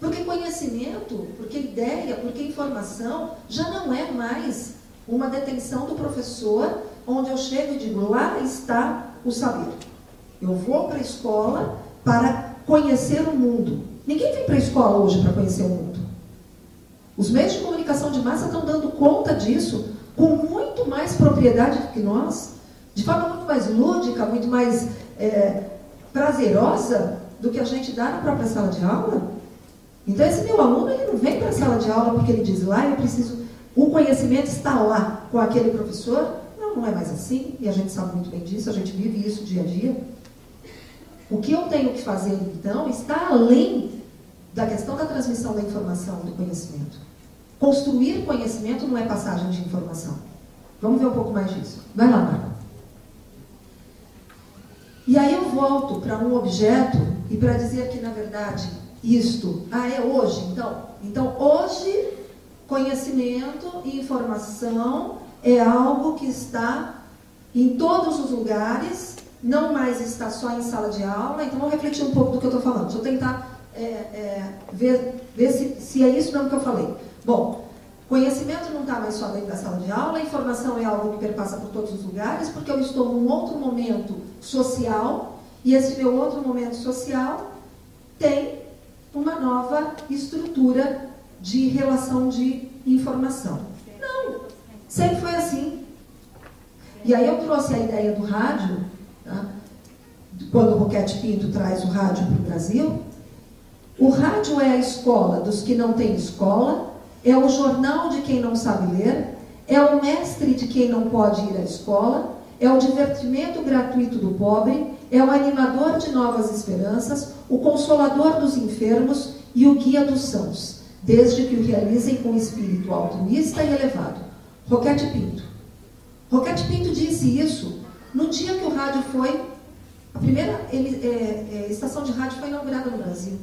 Porque conhecimento, porque ideia, porque informação já não é mais uma detenção do professor, onde eu chego e digo, lá está o saber. Eu vou para a escola para conhecer o mundo. Ninguém vem para a escola hoje para conhecer o mundo. Os meios de comunicação de massa estão dando conta disso com muito mais propriedade do que nós, de forma muito mais lúdica, muito mais prazerosa do que a gente dá na própria sala de aula. Então esse meu aluno, ele não vem para a sala de aula porque ele diz, lá eu preciso, o conhecimento está lá com aquele professor. Não, não é mais assim, e a gente sabe muito bem disso, a gente vive isso dia a dia. O que eu tenho que fazer, então, está além da questão da transmissão da informação, do conhecimento. Construir conhecimento não é passagem de informação. Vamos ver um pouco mais disso. Vai lá, Marco. E aí eu volto para um objeto e para dizer que, na verdade, isto... Ah, é hoje, então? Então, hoje, conhecimento e informação é algo que está em todos os lugares, não mais está só em sala de aula. Então, vamos refletir um pouco do que eu estou falando. Deixa eu tentar ver se é isso mesmo que eu falei. Bom, conhecimento não está mais só dentro da sala de aula, a informação é algo que perpassa por todos os lugares, porque eu estou num outro momento social, e esse meu outro momento social tem uma nova estrutura de relação de informação. Não, sempre foi assim. E aí eu trouxe a ideia do rádio, tá? Quando o Roquete Pinto traz o rádio para o Brasil. O rádio é a escola dos que não têm escola, é o jornal de quem não sabe ler, é o mestre de quem não pode ir à escola, é o divertimento gratuito do pobre, é o animador de novas esperanças, o consolador dos enfermos e o guia dos sãos, desde que o realizem com espírito altruísta e elevado. Roquete Pinto. Roquete Pinto disse isso no dia que o rádio foi, a primeira estação de rádio foi inaugurada no Brasil.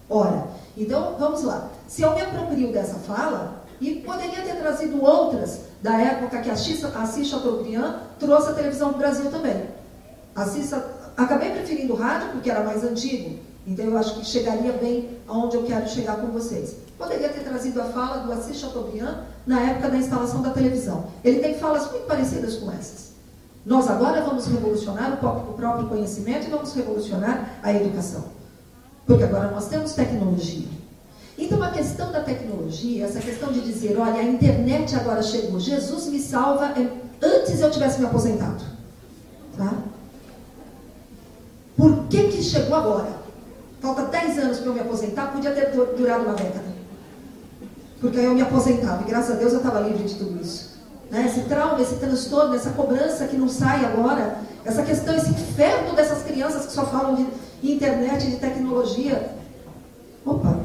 Ora, então vamos lá. Se eu me aproprio dessa fala, e poderia ter trazido outras da época que a Assis Chateaubriand trouxe a televisão para o Brasil também. Acabei preferindo o rádio porque era mais antigo, então eu acho que chegaria bem aonde eu quero chegar com vocês. Poderia ter trazido a fala do Assis Chateaubriand na época da instalação da televisão. Ele tem falas muito parecidas com essas. Nós agora vamos revolucionar o próprio conhecimento e vamos revolucionar a educação. Porque agora nós temos tecnologia. Então a questão da tecnologia, essa questão de dizer, olha, a internet agora chegou, Jesus me salva, antes eu tivesse me aposentado. Tá? Por que chegou agora? Falta 10 anos para eu me aposentar, podia ter durado uma década. Porque aí eu me aposentava, e graças a Deus eu estava livre de tudo isso. Né? Esse trauma, esse transtorno, essa cobrança que não sai agora, essa questão, esse inferno dessas crianças que só falam de internet, de tecnologia. Opa!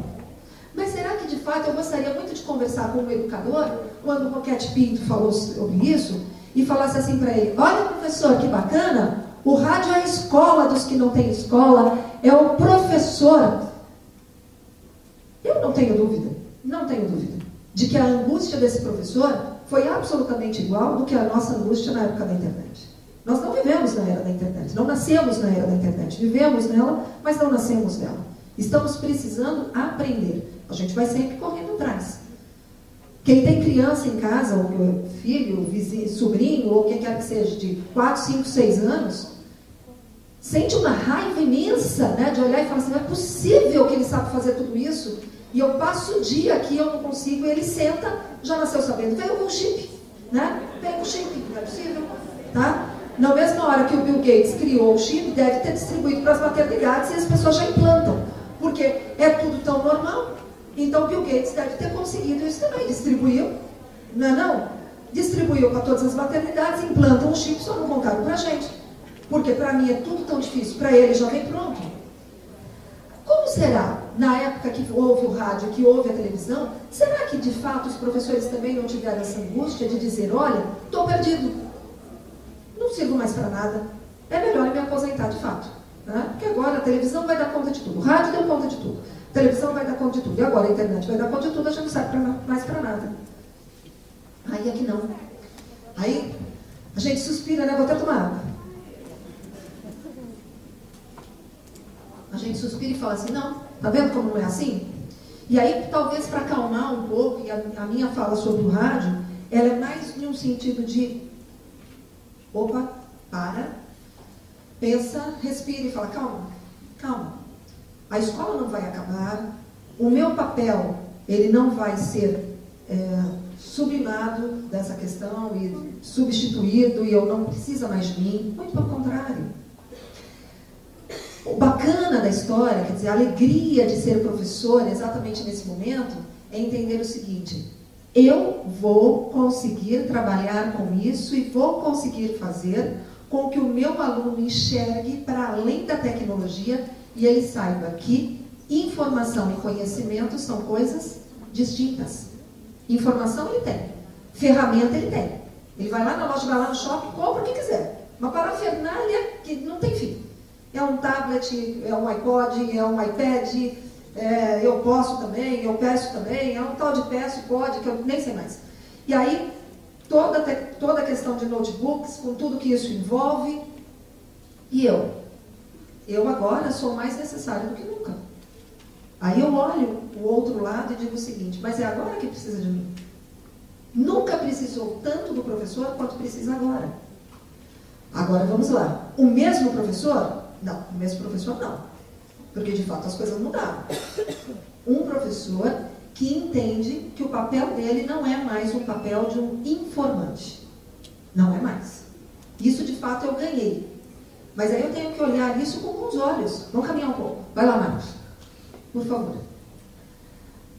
Mas será que de fato eu gostaria muito de conversar com um educador, quando o Roquete Pinto falou sobre isso, e falasse assim para ele, olha professor, que bacana, o rádio é a escola dos que não têm escola, é o professor. Eu não tenho dúvida, de que a angústia desse professor foi absolutamente igual do que a nossa angústia na época da internet. Nós não vivemos na era da internet, não nascemos na era da internet, vivemos nela, mas não nascemos nela. Estamos precisando aprender. A gente vai sempre correndo atrás. Quem tem criança em casa, ou filho, vizinho, sobrinho, ou quem quer que seja, de 4, 5, 6 anos, sente uma raiva imensa, né, de olhar e falar assim, não é possível que ele sabe fazer tudo isso, e eu passo o dia aqui, eu não consigo, e ele senta, já nasceu sabendo, veio com o chip, né? Veio com o chip, não é possível, tá? Na mesma hora que o Bill Gates criou o chip, deve ter distribuído para as maternidades e as pessoas já implantam, porque é tudo tão normal. Então Bill Gates deve ter conseguido isso também, distribuiu, não é não? Distribuiu para todas as maternidades, implantam um chip, só não contaram para a gente. Porque para mim é tudo tão difícil, para ele já vem pronto. Como será, na época que houve o rádio, que houve a televisão, será que de fato os professores também não tiveram essa angústia de dizer, olha, estou perdido, não sirvo mais para nada, é melhor eu me aposentar de fato. Né? Porque agora a televisão vai dar conta de tudo, o rádio deu conta de tudo, a televisão vai dar conta de tudo, e agora a internet vai dar conta de tudo, a gente não serve mais para nada. Aí aqui não. Aí a gente suspira, né? Vou até tomar água. A gente suspira e fala assim, não, tá vendo como não é assim? E aí, talvez para acalmar um pouco, e a minha fala sobre o rádio, ela é mais em um sentido de, opa, para, pensa, respira e fala, calma, calma. A escola não vai acabar, o meu papel, ele não vai ser sublimado dessa questão e substituído, e eu não precisa mais de mim, muito pelo contrário. O bacana da história, quer dizer, a alegria de ser professor exatamente nesse momento, é entender o seguinte, eu vou conseguir trabalhar com isso e vou conseguir fazer com que o meu aluno enxergue para além da tecnologia e ele saiba que informação e conhecimento são coisas distintas. Informação ele tem, ferramenta ele tem. Ele vai lá na loja, vai lá no shopping, compra o que quiser. Uma parafernália que não tem fim. É um tablet, é um iPod, é um iPad, eu posso também, eu peço também, é um tal de peço, pode, que eu nem sei mais. E aí, toda a questão de notebooks, com tudo que isso envolve, e eu agora sou mais necessário do que nunca. Aí eu olho o outro lado e digo o seguinte, mas é agora que precisa de mim. Nunca precisou tanto do professor quanto precisa agora. Agora vamos lá. O mesmo professor? Não, o mesmo professor não. Porque de fato as coisas mudaram. Um professor que entende que o papel dele não é mais um papel de um informante. Não é mais. Isso de fato eu ganhei. Mas aí eu tenho que olhar isso com bons olhos. Vamos caminhar um pouco. Vai lá, Marcos. por favor.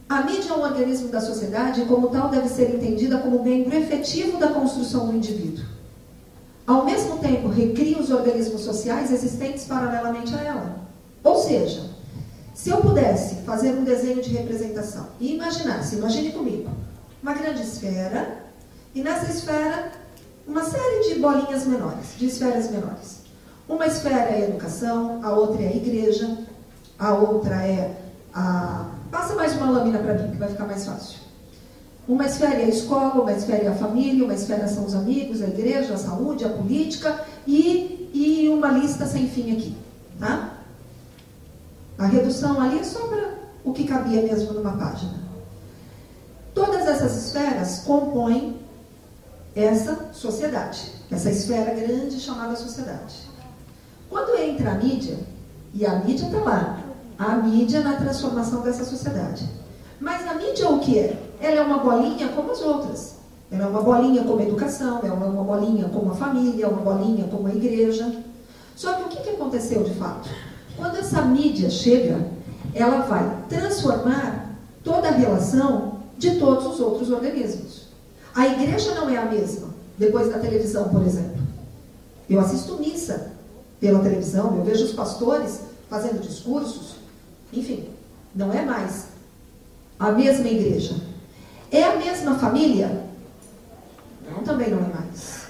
A mídia é um organismo da sociedade e, como tal, deve ser entendida como membro efetivo da construção do indivíduo. Ao mesmo tempo, recria os organismos sociais existentes paralelamente a ela. Ou seja, se eu pudesse fazer um desenho de representação e imagine comigo, uma grande esfera, e nessa esfera uma série de bolinhas menores, de esferas menores. Uma esfera é a educação, a outra é a igreja, a outra é a... Passa mais uma lâmina para mim, que vai ficar mais fácil. Uma esfera é a escola, uma esfera é a família, uma esfera são os amigos, a igreja, a saúde, a política e uma lista sem fim aqui. Tá? A redução ali é só para o que cabia mesmo numa página. Todas essas esferas compõem essa sociedade, essa esfera grande chamada sociedade. Quando entra a mídia, e a mídia está lá, a mídia na transformação dessa sociedade. Mas a mídia o que é? Ela é uma bolinha como as outras. Ela é uma bolinha como a educação, ela é uma bolinha como a família, uma bolinha como a igreja. Só que o que aconteceu de fato? Quando essa mídia chega, ela vai transformar toda a relação de todos os outros organismos. A igreja não é a mesma, depois da televisão, por exemplo. Eu assisto missa pela televisão, eu vejo os pastores fazendo discursos, enfim, não é mais a mesma igreja. É a mesma família? Não, também não é mais.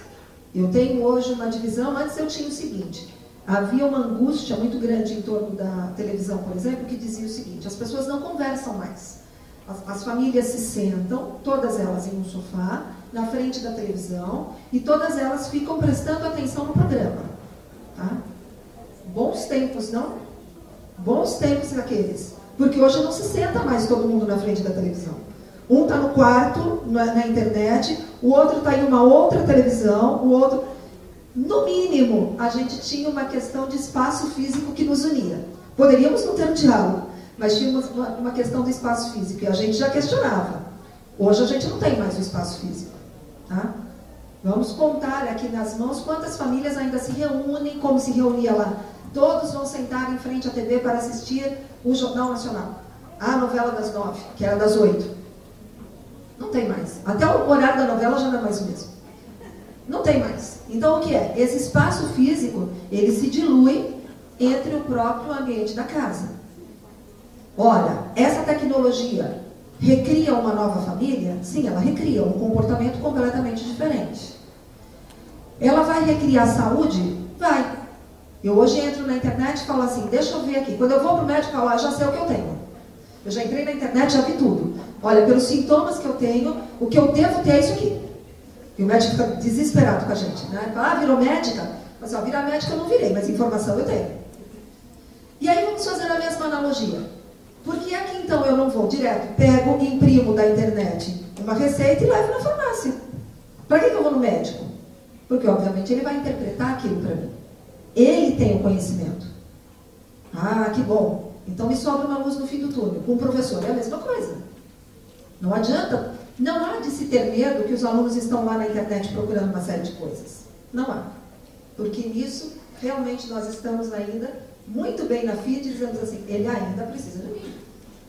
Eu tenho hoje uma divisão, antes eu tinha o seguinte, havia uma angústia muito grande em torno da televisão, por exemplo, que dizia o seguinte, as pessoas não conversam mais. As famílias se sentam, todas elas em um sofá, na frente da televisão, e todas elas ficam prestando atenção no programa. Tá? Bons tempos, não? Bons tempos aqueles. Porque hoje não se senta mais todo mundo na frente da televisão. Um está no quarto, na internet, o outro está em uma outra televisão, o outro... No mínimo, a gente tinha uma questão de espaço físico que nos unia. Poderíamos não ter um diálogo, mas tínhamos uma questão do espaço físico, e a gente já questionava. Hoje a gente não tem mais o espaço físico. Tá? Vamos contar aqui nas mãos quantas famílias ainda se reúnem, como se reunia lá. Todos vão sentar em frente à TV para assistir o Jornal Nacional. A novela das 9, que era das 8. Não tem mais. Até o horário da novela já não é mais o mesmo. Não tem mais. Então o que é? Esse espaço físico, ele se dilui entre o próprio ambiente da casa. Ora, essa tecnologia recria uma nova família? Sim, ela recria um comportamento completamente diferente. Ela vai recriar a saúde? Vai. Eu hoje entro na internet e falo assim, deixa eu ver aqui. Quando eu vou para o médico falar, já sei o que eu tenho. Eu já entrei na internet, já vi tudo. Olha, pelos sintomas que eu tenho, o que eu devo ter é isso aqui. E o médico fica desesperado com a gente. Né? Ele fala, virou médica? Mas, virar médica eu não virei, mas informação eu tenho. E aí vamos fazer a mesma analogia. Por que é que então eu não vou direto, pego e imprimo da internet uma receita e levo na farmácia? Para que eu vou no médico? Porque, obviamente, ele vai interpretar aquilo para mim. Ele tem o conhecimento. Ah, que bom. Então me sobra uma luz no fim do túnel. Com o professor é a mesma coisa. Não adianta, não há de se ter medo que os alunos estão lá na internet procurando uma série de coisas. Não há. Porque nisso, realmente, nós estamos ainda muito bem na FIT e dizemos assim, ele ainda precisa de mim.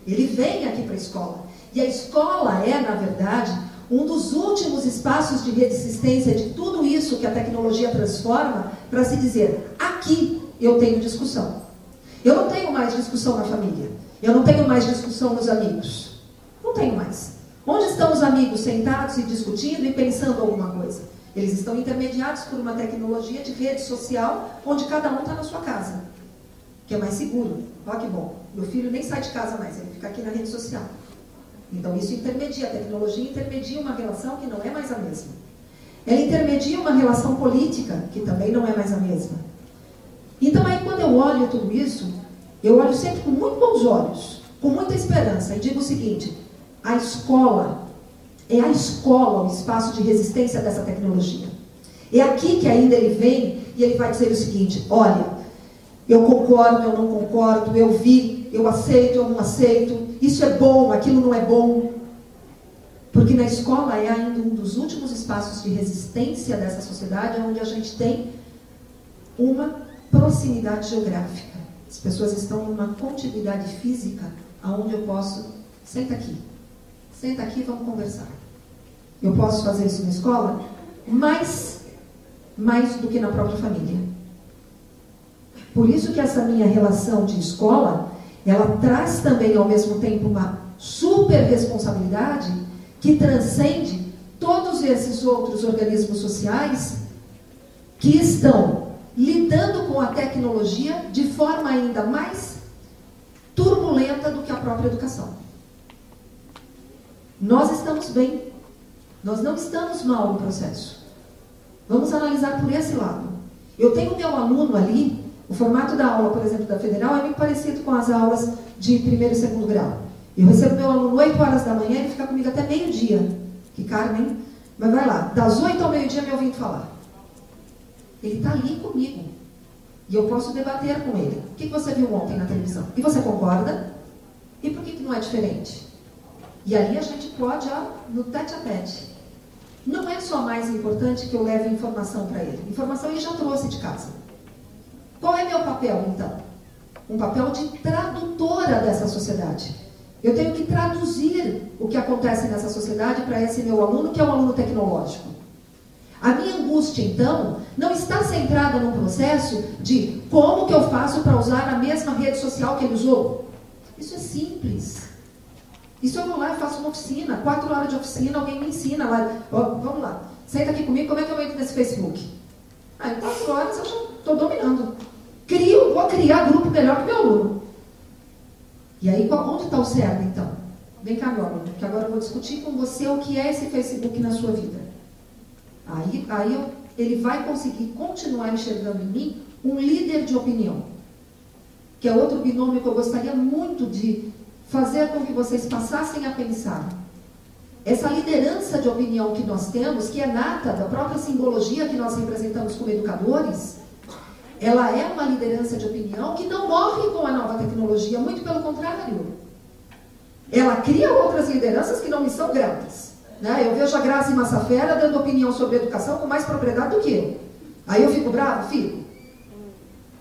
Ele vem aqui para a escola. E a escola é, na verdade, um dos últimos espaços de resistência de tudo isso que a tecnologia transforma para se dizer, aqui eu tenho discussão. Eu não tenho mais discussão na família. Eu não tenho mais discussão nos amigos. Não tenho mais. Onde estão os amigos sentados e discutindo e pensando alguma coisa? Eles estão intermediados por uma tecnologia de rede social onde cada um está na sua casa. Que é mais seguro. Olha que bom. Meu filho nem sai de casa mais, ele fica aqui na rede social. Então isso intermedia, a tecnologia intermedia uma relação que não é mais a mesma. Ela intermedia uma relação política, que também não é mais a mesma. Então aí quando eu olho tudo isso, eu olho sempre com muito bons olhos, com muita esperança, e digo o seguinte, a escola, é a escola o espaço de resistência dessa tecnologia. É aqui que ainda ele vem e ele vai dizer o seguinte, olha, eu concordo, eu não concordo, eu vi, eu aceito, eu não aceito, isso é bom, aquilo não é bom. Porque na escola é ainda um dos últimos espaços de resistência dessa sociedade, onde a gente tem uma proximidade geográfica. As pessoas estão numa continuidade física onde eu posso, senta aqui e vamos conversar. Eu posso fazer isso na escola mais do que na própria família. Por isso que essa minha relação de escola, ela traz também ao mesmo tempo uma super responsabilidade que transcende todos esses outros organismos sociais que estão lidando com a tecnologia de forma ainda mais turbulenta do que a própria educação. Nós estamos bem, nós não estamos mal no processo. Vamos analisar por esse lado. Eu tenho meu aluno ali, o formato da aula, por exemplo, da Federal é muito parecido com as aulas de primeiro e segundo grau. Eu recebo meu aluno 8 horas da manhã e ele fica comigo até meio-dia. Que Carmen, mas vai lá, das 8 ao meio-dia me ouvindo falar. Ele está ali comigo. E eu posso debater com ele. O que você viu ontem na televisão? E você concorda? E por que não é diferente? E ali a gente pode, no tete-a-tete. Não é só mais importante que eu leve informação para ele. Informação ele já trouxe de casa. Qual é meu papel, então? Um papel de tradutora dessa sociedade. Eu tenho que traduzir o que acontece nessa sociedade para esse meu aluno, que é um aluno tecnológico. A minha angústia, então, não está centrada num processo de como que eu faço para usar a mesma rede social que ele usou. Isso é simples. Isso eu vou lá e faço uma oficina, 4 horas de oficina, alguém me ensina lá. Vamos lá, senta aqui comigo, como é que eu entro nesse Facebook? Em 4 horas eu já estou dominando. Vou criar grupo melhor que meu aluno. E aí, onde está o cerne, então? Vem cá, meu aluno, que agora eu vou discutir com você o que é esse Facebook na sua vida. Ele vai conseguir continuar enxergando em mim um líder de opinião, que é outro binômio que eu gostaria muito de fazer com que vocês passassem a pensar. Essa liderança de opinião que nós temos, que é nata da própria simbologia que nós representamos como educadores, ela é uma liderança de opinião que não morre com a nova tecnologia, muito pelo contrário. Ela cria outras lideranças que não me são gratas. Eu vejo a Grazi Massafera dando opinião sobre educação com mais propriedade do que eu. Aí eu fico bravo? Fico.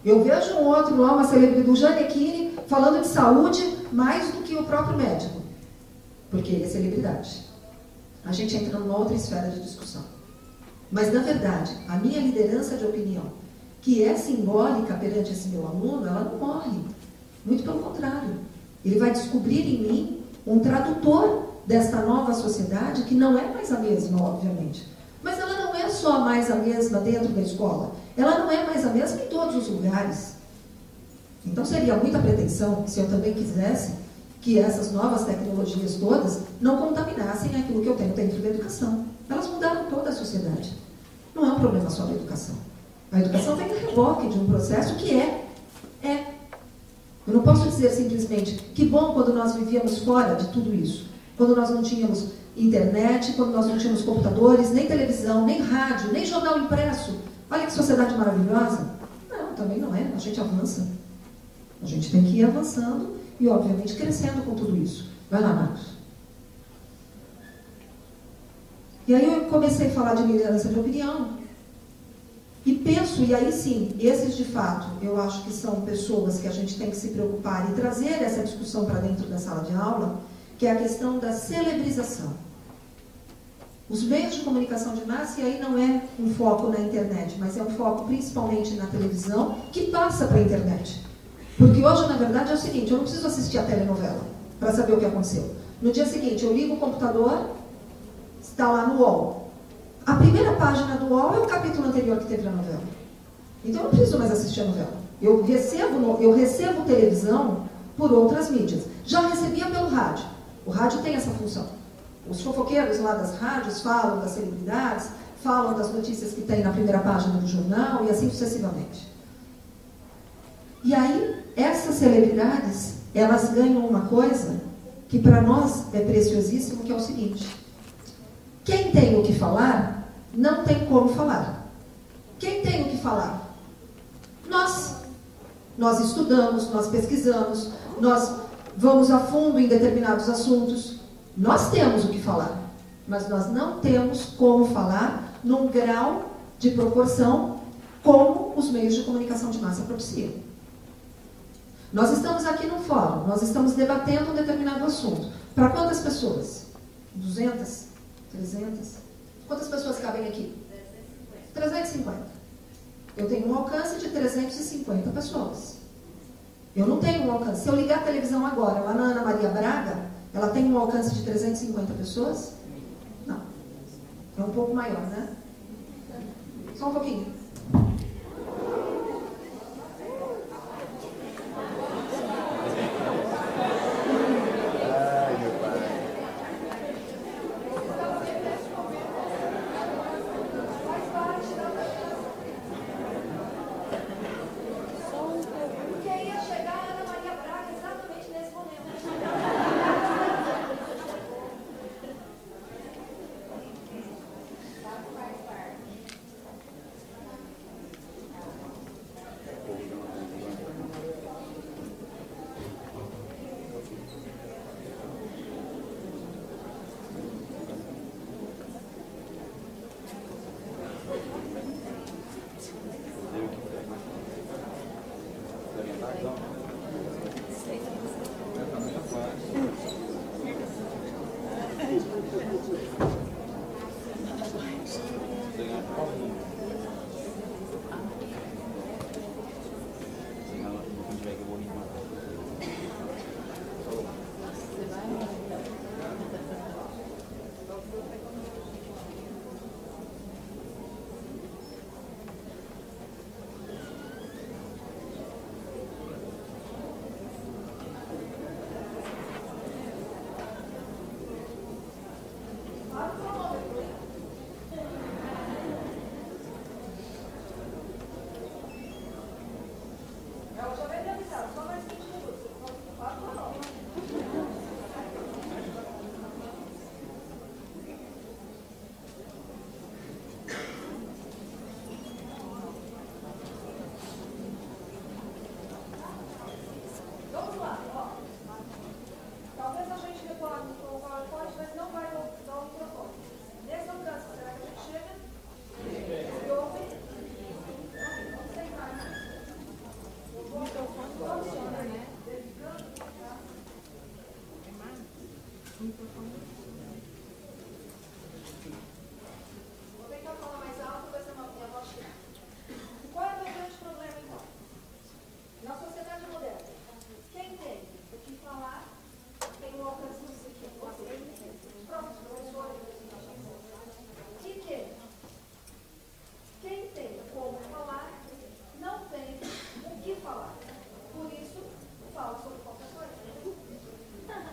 Eu vejo um outro lá, uma celebridade do Janequine, falando de saúde mais do que o próprio médico. Porque ele é celebridade. A gente entra numa outra esfera de discussão. Mas, na verdade, a minha liderança de opinião, que é simbólica perante esse meu aluno, ela não morre. Muito pelo contrário. Ele vai descobrir em mim um tradutor desta nova sociedade, que não é mais a mesma, obviamente. Mas ela não é só mais a mesma dentro da escola. Ela não é mais a mesma em todos os lugares. Então seria muita pretensão, se eu também quisesse, que essas novas tecnologias todas não contaminassem aquilo que eu tenho dentro da educação. Elas mudaram toda a sociedade. Não é um problema só da educação. A educação vem a reboque de um processo que é. Eu não posso dizer simplesmente que bom quando nós vivíamos fora de tudo isso. Quando nós não tínhamos internet, quando nós não tínhamos computadores, nem televisão, nem rádio, nem jornal impresso. Olha que sociedade maravilhosa. Não, também não é. A gente avança. A gente tem que ir avançando e, obviamente, crescendo com tudo isso. Vai lá, Marcos. E aí eu comecei a falar de liderança de opinião. E penso, e aí sim, esses de fato, eu acho que são pessoas que a gente tem que se preocupar e trazer essa discussão para dentro da sala de aula, que é a questão da celebrização. Os meios de comunicação de massa, e aí não é um foco na internet, mas é um foco principalmente na televisão, que passa para a internet. Porque hoje, na verdade, é o seguinte, eu não preciso assistir a telenovela para saber o que aconteceu. No dia seguinte, eu ligo o computador, está lá no UOL. A primeira página do UOL é o capítulo anterior que teve na novela. Então, eu não preciso mais assistir a novela. Eu recebo televisão por outras mídias. Já recebia pelo rádio. O rádio tem essa função. Os fofoqueiros lá das rádios falam das celebridades, falam das notícias que tem na primeira página do jornal e assim sucessivamente. E aí, essas celebridades, elas ganham uma coisa que para nós é preciosíssimo, que é o seguinte. Quem tem o que falar, não tem como falar. Quem tem o que falar? Nós. Nós estudamos, nós pesquisamos, nós vamos a fundo em determinados assuntos. Nós temos o que falar, mas nós não temos como falar num grau de proporção como os meios de comunicação de massa propiciam. Nós estamos aqui no fórum, nós estamos debatendo um determinado assunto. Para quantas pessoas? 200? 300? Quantas pessoas cabem aqui? 350. Eu tenho um alcance de 350 pessoas. Eu não tenho um alcance. Se eu ligar a televisão agora, lá na Ana Maria Braga, ela tem um alcance de 350 pessoas? Não. É um pouco maior, né? Só um pouquinho.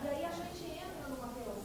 Daí a gente entra numa relação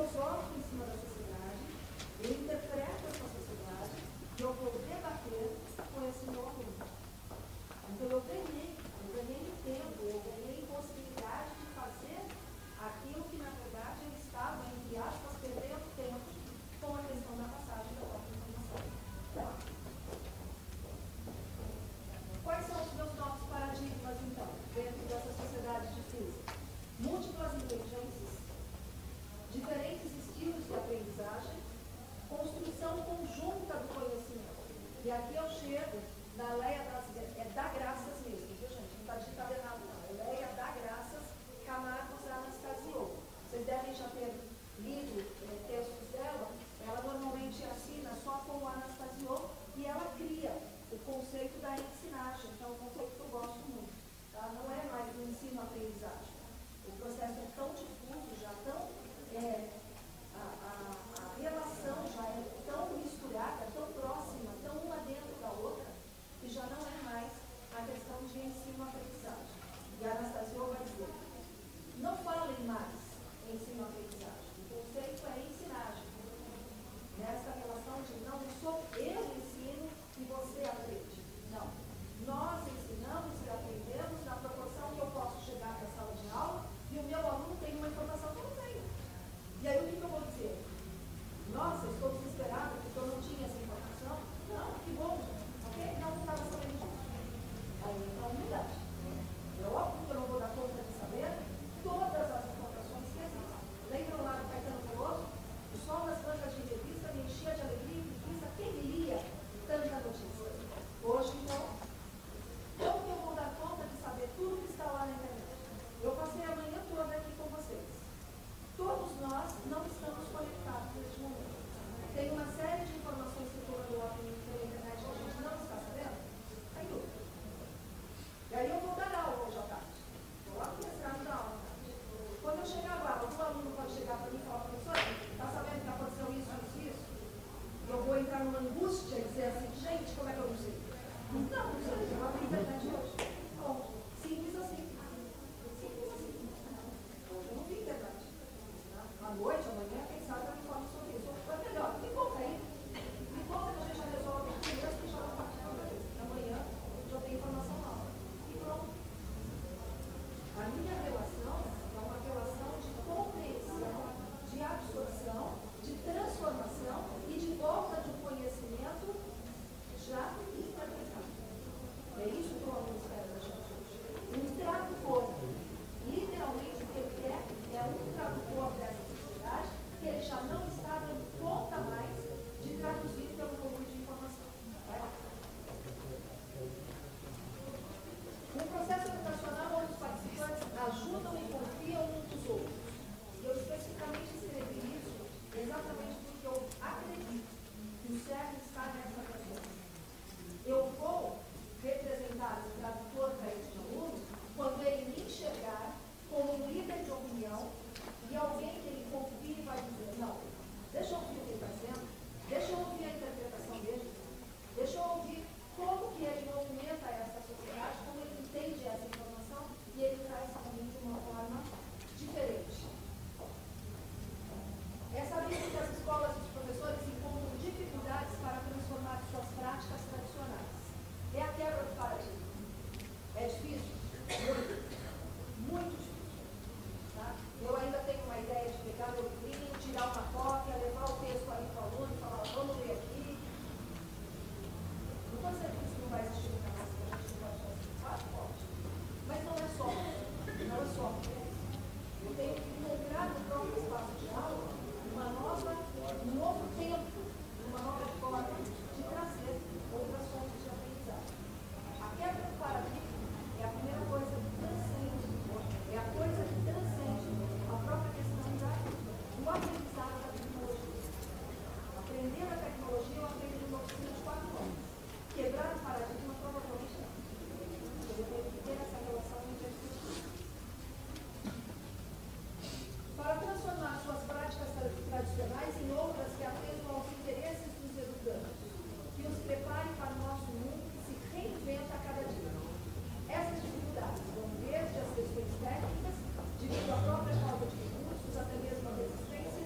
filosófico em cima da sociedade, eu interpreto essa sociedade e eu vou debater com esse meu aluno. Então eu ganhei tempo, eu ganhei possibilidade de fazer aquilo que na verdade eu estava, entre aspas, perdendo tempo com a questão da passagem da própria informação. Quais são os meus novos paradigmas, então, dentro dessa sociedade difusa? Múltiplas inteligências, diferentes estilos de aprendizagem, construção conjunta do conhecimento. E aqui eu chego na Leia da Graças mesmo, viu, gente? Não está digitado errado, não. Leia da Graças, Camargos Anastasiou. Vocês devem já ter lido textos dela. Ela normalmente assina só com o Anastasiou e ela cria o conceito da ensinagem, que é um conceito que eu gosto muito. Tá? Não é mais o ensino-aprendizagem. O processo é tão difuso, já tão... a relação já é tão misturada, tão próxima, tão uma dentro da outra, que já não é mais a questão de ensino-aprendizagem. E a Anastasiou vai dizer, não falem mais em ensino-aprendizagem. O conceito é ensinagem. Nessa relação de não sou eu ensino e você aprende. Não. Nós ensinamos e aprendemos na proporção que eu posso chegar na sala de aula e o meu aluno tem uma informação que eu não tenho. E aí o que eu vou dizer? Nossa, eu estou desesperada porque eu não tinha essa informação. Não, que bom. Ok? Não estava sabendo disso. Aí entra a humildade. É óbvio que eu não vou dar conta de saber todas as informações que existem. Lembram lá do Caetano Veloso? O sol nas bancas de entrevista me enchia de alegria e preguiça. Quem lia tanta notícia? Hoje, então, como que eu vou dar conta de saber tudo que está lá na internet? Eu passei a manhã toda aqui com vocês. Todos nós não estamos conectados neste momento. Tem uma série de informações circulando lá pela internet que a gente não está sabendo? Tem tudo. E aí eu vou dar aula hoje à tarde. Vou lá começar a dar aula. Quando eu chegar lá, o aluno pode chegar para mim e falar, professor, está sabendo que aconteceu isso? E eu vou entrar numa angústia e dizer assim, gente, como é que eu não sei? Não, eu vou abrir a internet hoje. Bom, simples assim. Simples assim. Hoje eu não vi internet. À noite, amanhã, quem sabe eu informo sobre isso. Mas melhor, me conta aí. Me conta que a gente já resolve aqui mesmo que já não parte da vez. Amanhã já tem informação nova. E pronto. A minha relação é uma relação de compreensão, de absorção, de transformação e de volta de um conhecimento já interpretado. É isso que o aluno espera da gente hoje. Um tradutor. Literalmente, o que ele é um tradutor dessa sociedade que ele já não está dando conta mais de traduzir pelo volume de informação. Um processo educacional onde os participantes ajudam e confiam uns dos outros. E eu especificamente escrevi isso exatamente porque eu acredito que o cerne está nessa questão. Eu vou representar o tradutor para este aluno quando ele me enxergar como um líder de opinião e alguém que ele confie e vai dizer, não, deixa eu ouvir o que ele está dizendo, deixa eu ouvir a interpretação dele, deixa eu ouvir como que ele movimenta essa sociedade, como ele entende essa informação e ele traz para mim de uma forma diferente. É sabido que as escolas e os professores encontram dificuldades para transformar suas práticas tradicionais. É a quebra do paradigma. É difícil? Muito difícil. Tá? Eu ainda tenho uma ideia de pegar meu livrinho, tirar uma cópia, levar o texto ali para o aluno e falar, vamos ler aqui. Não estou dizendo que isso não vai existir no canal, que a gente não pode fazer, pode. Mas não é só. Não é só. Eu tenho que encontrar no próprio espaço de aula um novo tempo, uma nova forma de trazer outras fontes de aprendizagem. A quebra do paradigma é a primeira coisa que transcende, é a coisa que transcende a própria questão do aprendizado da tecnologia. Aprender a tecnologia eu aprendi numa oficina de 4 anos. Quebrar o paradigma provavelmente não. Eu tenho que ter essa relação interpessoal. Para transformar suas práticas tradicionais em outras que atendam aos interesses dos educandos, que os preparem para o nosso mundo que se reinventa a cada dia. Essas dificuldades vão desde as questões técnicas, devido à própria falta de recursos, até mesmo a resistência,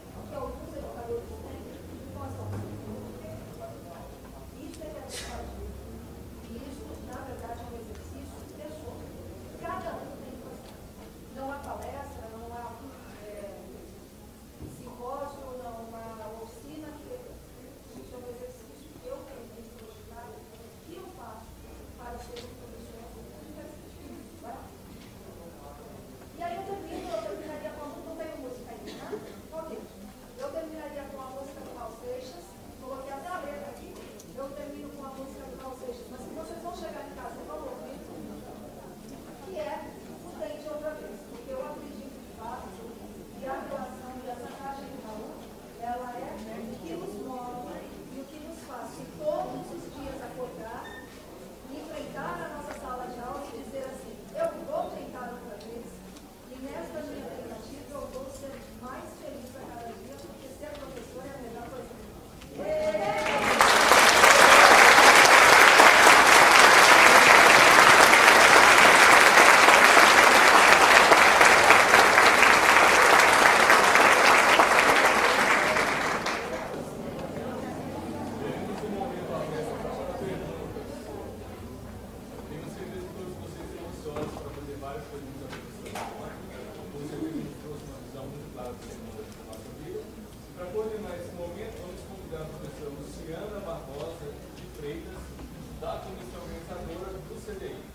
comissão organizadora do CDI.